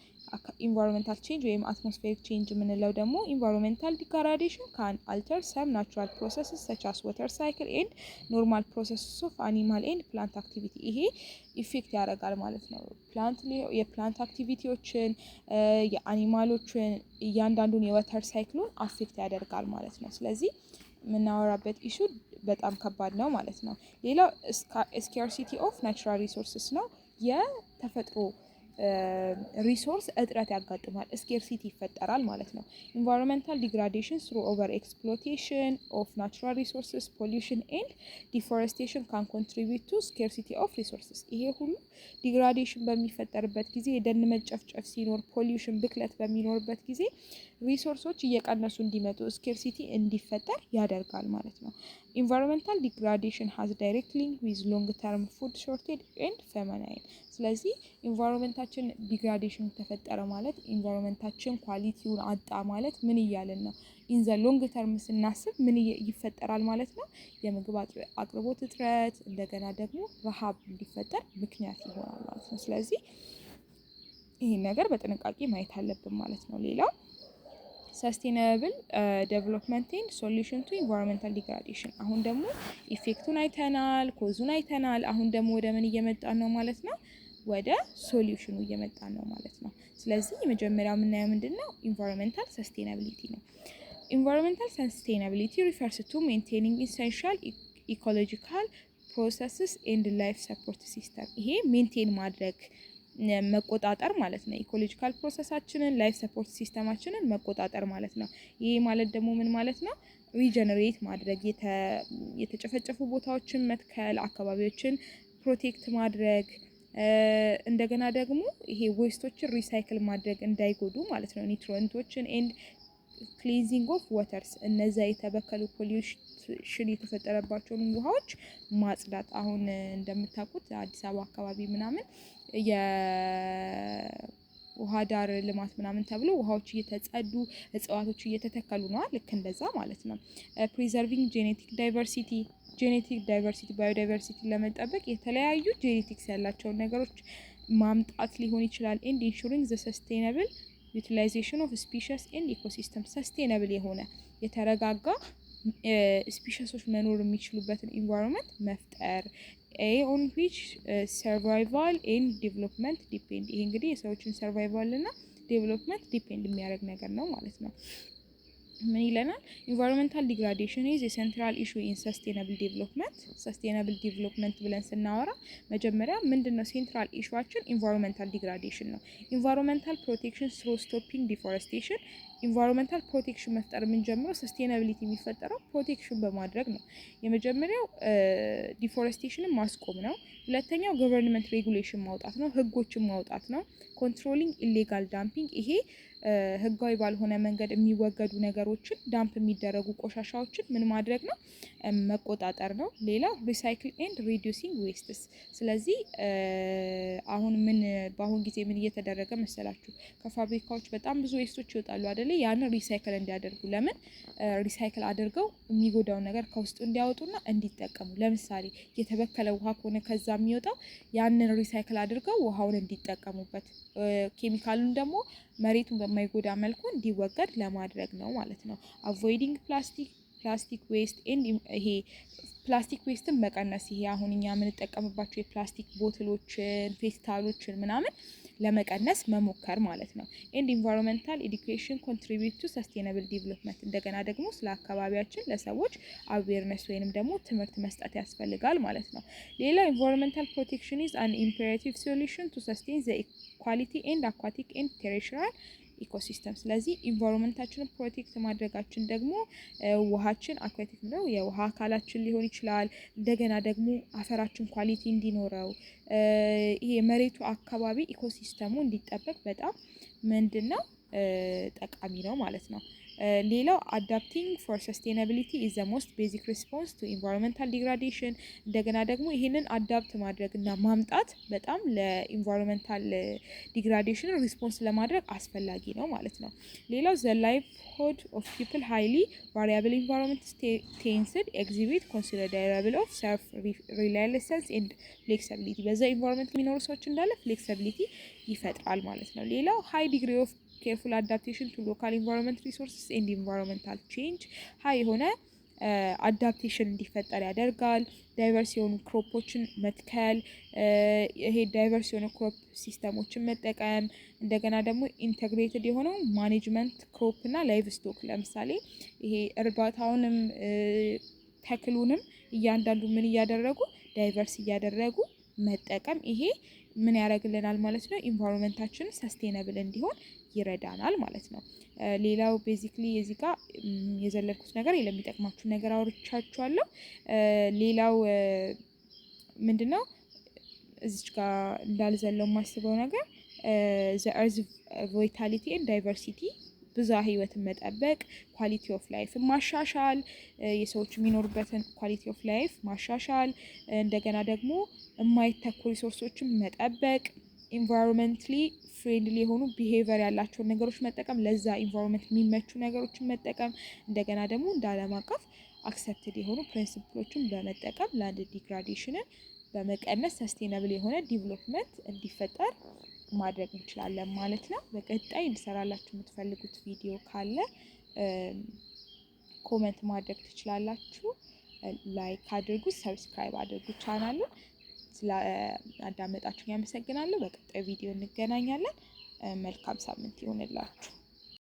ኢንቫይሮንመንታል ቼንጅ ወይም አትሞስፌሪክ ቼንጅ የምንለው ደግሞ ኢንቫይሮንመንታል ዲግራዴሽን ካን አልተር ሰም ናቹራል ፕሮሰስስ ሰች አስ ወተር ሳይክል ኤንድ ኖርማል ፕሮሰስስ ኦፍ አኒማል ኤንድ ፕላንት አክቲቪቲ። ይሄ ኢፌክት ያደርጋል ማለት ነው። የፕላንት አክቲቪቲዎችን፣ የአኒማሎችን እያንዳንዱን የወተር ሳይክሉን አፌክት ያደርጋል ማለት ነው። ስለዚህ የምናወራበት ኢሹ በጣም ከባድ ነው ማለት ነው። ሌላው ስካርሲቲ ኦፍ ናቹራል ሪሶርስስ ነው። የተፈጥሮ ሪሶርስ እጥረት ያጋጥማል፣ ስኬርሲቲ ይፈጠራል ማለት ነው። ኢንቫይሮንመንታል ዲግራዴሽን ስሩ ኦቨር ኤክስፕሎቴሽን ኦፍ ናቹራል ሪሶርስስ፣ ፖሊዩሽን ኤንድ ዲፎሬስቴሽን ካን ኮንትሪቢዩት ቱ ስኬርሲቲ ኦፍ ሪሶርስስ። ይሄ ሁሉ ዲግራዴሽን በሚፈጠርበት ጊዜ፣ የደን መጨፍጨፍ ሲኖር፣ ፖሊዩሽን ብክለት በሚኖርበት ጊዜ ሪሶርሶች እየቀነሱ እንዲመጡ ስኬርሲቲ እንዲፈጠር ያደርጋል ማለት ነው። ኢንቫይሮንመንታል ዲግራዴሽን ሃዝ ዳይሬክት ሊንክ ዊዝ ሎንግ ተርም ፉድ ሾርቴጅ ኤንድ ፌመናይን። ስለዚህ ኢንቫይሮንመንታችን ዲግራዴሽን ተፈጠረ ማለት ኢንቫይሮንመንታችን ኳሊቲውን አጣ ማለት ምን እያለን ነው? ኢን ዘ ሎንግ ተርም ስናስብ ምን ይፈጠራል ማለት ነው? የምግብ አቅርቦት እጥረት፣ እንደገና ደግሞ ረሃብ እንዲፈጠር ምክንያት ይሆናል ማለት ነው። ስለዚህ ይህን ነገር በጥንቃቄ ማየት አለብን ማለት ነው። ሌላው ሰስቴናብል ዴቨሎፕመንት ኤንድ ሶሉሽን ቱ ኢንቫይሮንመንታል ዲግራዴሽን። አሁን ደግሞ ኢፌክቱን አይተናል፣ ኮዙን አይተናል። አሁን ደግሞ ወደ ምን እየመጣን ነው ማለት ነው? ወደ ሶሉሽኑ እየመጣን ነው ማለት ነው። ስለዚህ የመጀመሪያው የምናየው ምንድን ነው? ኢንቫይሮንመንታል ሰስቴናቢሊቲ ነው። ኢንቫይሮንመንታል ሰስቴናቢሊቲ ሪፈርስ ቱ ሜንቴኒንግ ኢሰንሻል ኢኮሎጂካል ፕሮሰስስ ኤንድ ላይፍ ሰፖርት ሲስተም። ይሄ ሜንቴን ማድረግ መቆጣጠር ማለት ነው። ኢኮሎጂካል ፕሮሰሳችንን፣ ላይፍ ሰፖርት ሲስተማችንን መቆጣጠር ማለት ነው። ይሄ ማለት ደግሞ ምን ማለት ነው? ሪጀነሬት ማድረግ፣ የተጨፈጨፉ ቦታዎችን መትከል፣ አካባቢዎችን ፕሮቴክት ማድረግ፣ እንደገና ደግሞ ይሄ ዌስቶችን ሪሳይክል ማድረግ እንዳይጎዱ ማለት ነው። ኒትሮንቶችን ኤንድ ክሊንዚንግ ኦፍ ዋተርስ፣ እነዛ የተበከሉ ፖሊዩሽን የተፈጠረባቸውን ውሃዎች ማጽዳት። አሁን እንደምታውቁት አዲስ አበባ አካባቢ ምናምን የውሃ ዳር ልማት ምናምን ተብሎ ውሃዎች እየተጸዱ እጽዋቶች እየተተከሉ ነው። ልክ እንደዛ ማለት ነው። ፕሪዘርቪንግ ጄኔቲክ ዳይቨርሲቲ ባዮዳይቨርሲቲ ለመጠበቅ የተለያዩ ጄኔቲክስ ያላቸውን ነገሮች ማምጣት ሊሆን ይችላል። ኤንድ ኢንሹሪንግ ዘ ሰስቴናብል ዩቲላይዜሽን ኦፍ ስፒሽስ ኤንድ ኢኮሲስተም፣ ሰስቴናብል የሆነ የተረጋጋ ስፒሽሶች መኖር የሚችሉበትን ኢንቫይሮንመንት መፍጠር። ኦን ዊች ሰርቫይቫል ኤንድ ዴቨሎፕመንት ዲፔንድ። ይሄ እንግዲህ የሰዎችን ሰርቫይቫል እና ዴቨሎፕመንት ዲፔንድ የሚያደርግ ነገር ነው ማለት ነው። ምን ይለናል? ኢንቫይሮንመንታል ዲግራዴሽን ኢዝ የሴንትራል ኢሹ ኢን ሰስቴናብል ዴቨሎፕመንት። ሰስቴናብል ዴቨሎፕመንት ብለን ስናወራ መጀመሪያ ምንድነው ሴንትራል ኢሹዋችን? ኢንቫይሮንመንታል ዲግራዴሽን ነው። ኢንቫይሮንመንታል ፕሮቴክሽን ስሩ ስቶፒንግ ዲፎሬስቴሽን። ኢንቫይሮንመንታል ፕሮቴክሽን መፍጠር የምንጀምረው ሰስቴናቢሊቲ የሚፈጠረው ፕሮቴክሽን በማድረግ ነው። የመጀመሪያው ዲፎሬስቴሽንን ማስቆም ነው። ሁለተኛው ገቨርንመንት ሬጉሌሽን ማውጣት ነው፣ ህጎችን ማውጣት ነው። ኮንትሮሊንግ ኢሌጋል ዳምፒንግ፣ ይሄ ህጋዊ ባልሆነ መንገድ የሚወገዱ ነገሮችን ዳምፕ የሚደረጉ ቆሻሻዎችን ምን ማድረግ ነው? መቆጣጠር ነው። ሌላው ሪሳይክል ኤንድ ሪዲዩሲንግ ዌስትስ። ስለዚህ አሁን በአሁን ጊዜ ምን እየተደረገ መሰላችሁ? ከፋብሪካዎች በጣም ብዙ ዌስቶች ይወጣሉ አይደለ? ያንን ሪሳይክል እንዲያደርጉ ለምን ሪሳይክል አድርገው የሚጎዳውን ነገር ከውስጡ እንዲያወጡና እንዲጠቀሙ። ለምሳሌ የተበከለ ውሃ ከሆነ ከዛ የሚወጣው ያንን ሪሳይክል አድርገው ውሃውን እንዲጠቀሙበት፣ ኬሚካሉን ደግሞ መሬቱን በማይጎዳ መልኩ እንዲወገድ ለማድረግ ነው ማለት ነው። አቮይዲንግ ፕላስቲክ ዌስት ኤንድ ይሄ ፕላስቲክ ዌስትን መቀነስ፣ ይሄ አሁን እኛ የምንጠቀምባቸው የፕላስቲክ ቦትሎችን፣ ፌስታሎችን ምናምን ለመቀነስ መሞከር ማለት ነው። ኤንድ ኢንቫይሮንመንታል ኤዱኬሽን ኮንትሪቢዩት ቱ ሰስቴናብል ዲቨሎፕመንት። እንደገና ደግሞ ስለ አካባቢያችን ለሰዎች አዌርነስ ወይንም ደግሞ ትምህርት መስጠት ያስፈልጋል ማለት ነው። ሌላው ኢንቫይሮንመንታል ፕሮቴክሽን ኢዝ አን ኢምፔራቲቭ ሶሉሽን ቱ ሰስቴን ዘ ኢኳሊቲ ኤንድ አኳቲክ ኤንድ ቴሬስትሪያል ኢኮሲስተም። ስለዚህ ኢንቫይሮንመንታችንን ፕሮቴክት ማድረጋችን ደግሞ ውሃችን አኳቲክ ነው፣ የውሃ አካላችን ሊሆን ይችላል። እንደገና ደግሞ አፈራችን ኳሊቲ እንዲኖረው ይሄ የመሬቱ አካባቢ ኢኮሲስተሙ እንዲጠበቅ በጣም ምንድነው ጠቃሚ ነው ማለት ነው። ሌላው አዳፕቲንግ ፎር ሰስቴናቢሊቲ ኢዝ ዘ ሞስት ቤዚክ ሪስፖንስ ቱ ኢንቫይሮንመንታል ዲግራዴሽን። እንደገና ደግሞ ይህንን አዳፕት ማድረግ እና ማምጣት በጣም ለኢንቫይሮንመንታል ዲግራዴሽን ሪስፖንስ ለማድረግ አስፈላጊ ነው ማለት ነው። ሌላው ዘ ላይቭሁድ ኦፍ ፒፕል ሃይሊ ቫሪያብል ኢንቫይሮንመንት ቴንስድ ኤግዚቢት ኮንሲደራብል ኦፍ ሰልፍ ሪላይሰንስ ኤንድ ፍሌክሲቢሊቲ። በዛ ኢንቫይሮንመንት የሚኖሩ ሰዎች እንዳለ ፍሌክሲቢሊቲ ይፈጥራል ማለት ነው። ሌላው ሃይ ዲግሪ ኦፍ ኬርፉል አዳፕቴሽን ቱ ሎካል ኢንቫይሮንመንት ሪሶርስስ ኤንድ ኢንቫይሮንመንታል ቼንጅ። ሀይ የሆነ አዳፕቴሽን እንዲፈጠር ያደርጋል። ዳይቨርስ የሆኑ ክሮፖችን መትከል፣ ይሄ ዳይቨርስ የሆኑ ክሮፕ ሲስተሞችን መጠቀም፣ እንደገና ደግሞ ኢንተግሬትድ የሆነው ማኔጅመንት ክሮፕ እና ላይቭ ስቶክ። ለምሳሌ ይሄ እርባታውንም ተክሉንም እያንዳንዱ ምን እያደረጉ ዳይቨርስ እያደረጉ መጠቀም፣ ይሄ ምን ያደርግልናል ማለት ነው? ኢንቫይሮንመንታችንን ሰስቴናብል እንዲሆን ይረዳናል ማለት ነው። ሌላው ቤዚክሊ እዚህ ጋር የዘለልኩት ነገር የለም፣ የሚጠቅማችሁ ነገር አውርቻችኋለሁ። ሌላው ምንድነው እዚች ጋር እንዳልዘለው የማስበው ነገር ዘ እርዝ ቫይታሊቲ ኤንድ ዳይቨርሲቲ፣ ብዝሃ ህይወትን መጠበቅ፣ ኳሊቲ ኦፍ ላይፍን ማሻሻል፣ የሰዎች የሚኖሩበትን ኳሊቲ ኦፍ ላይፍ ማሻሻል፣ እንደገና ደግሞ የማይተኩ ሪሶርሶችን መጠበቅ፣ ኢንቫይሮንመንትሊ ፍሬንድሊ የሆኑ ቢሄቪየር ያላቸውን ነገሮች መጠቀም፣ ለዛ ኢንቫይሮንመንት የሚመቹ ነገሮችን መጠቀም፣ እንደገና ደግሞ እንደ ዓለም አቀፍ አክሰፕትድ የሆኑ ፕሪንሲፕሎችን በመጠቀም ላንድ ዲግራዴሽንን በመቀነስ ሰስቴናብል የሆነ ዲቨሎፕመንት እንዲፈጠር ማድረግ እንችላለን ማለት ነው። በቀጣይ እንድሰራላችሁ የምትፈልጉት ቪዲዮ ካለ ኮመንት ማድረግ ትችላላችሁ። ላይክ አድርጉ፣ ሰብስክራይብ አድርጉ ቻናሉን። ስላዳመጣችሁኝ አመሰግናለሁ። በቀጣይ ቪዲዮ እንገናኛለን። መልካም ሳምንት ይሆንላችሁ።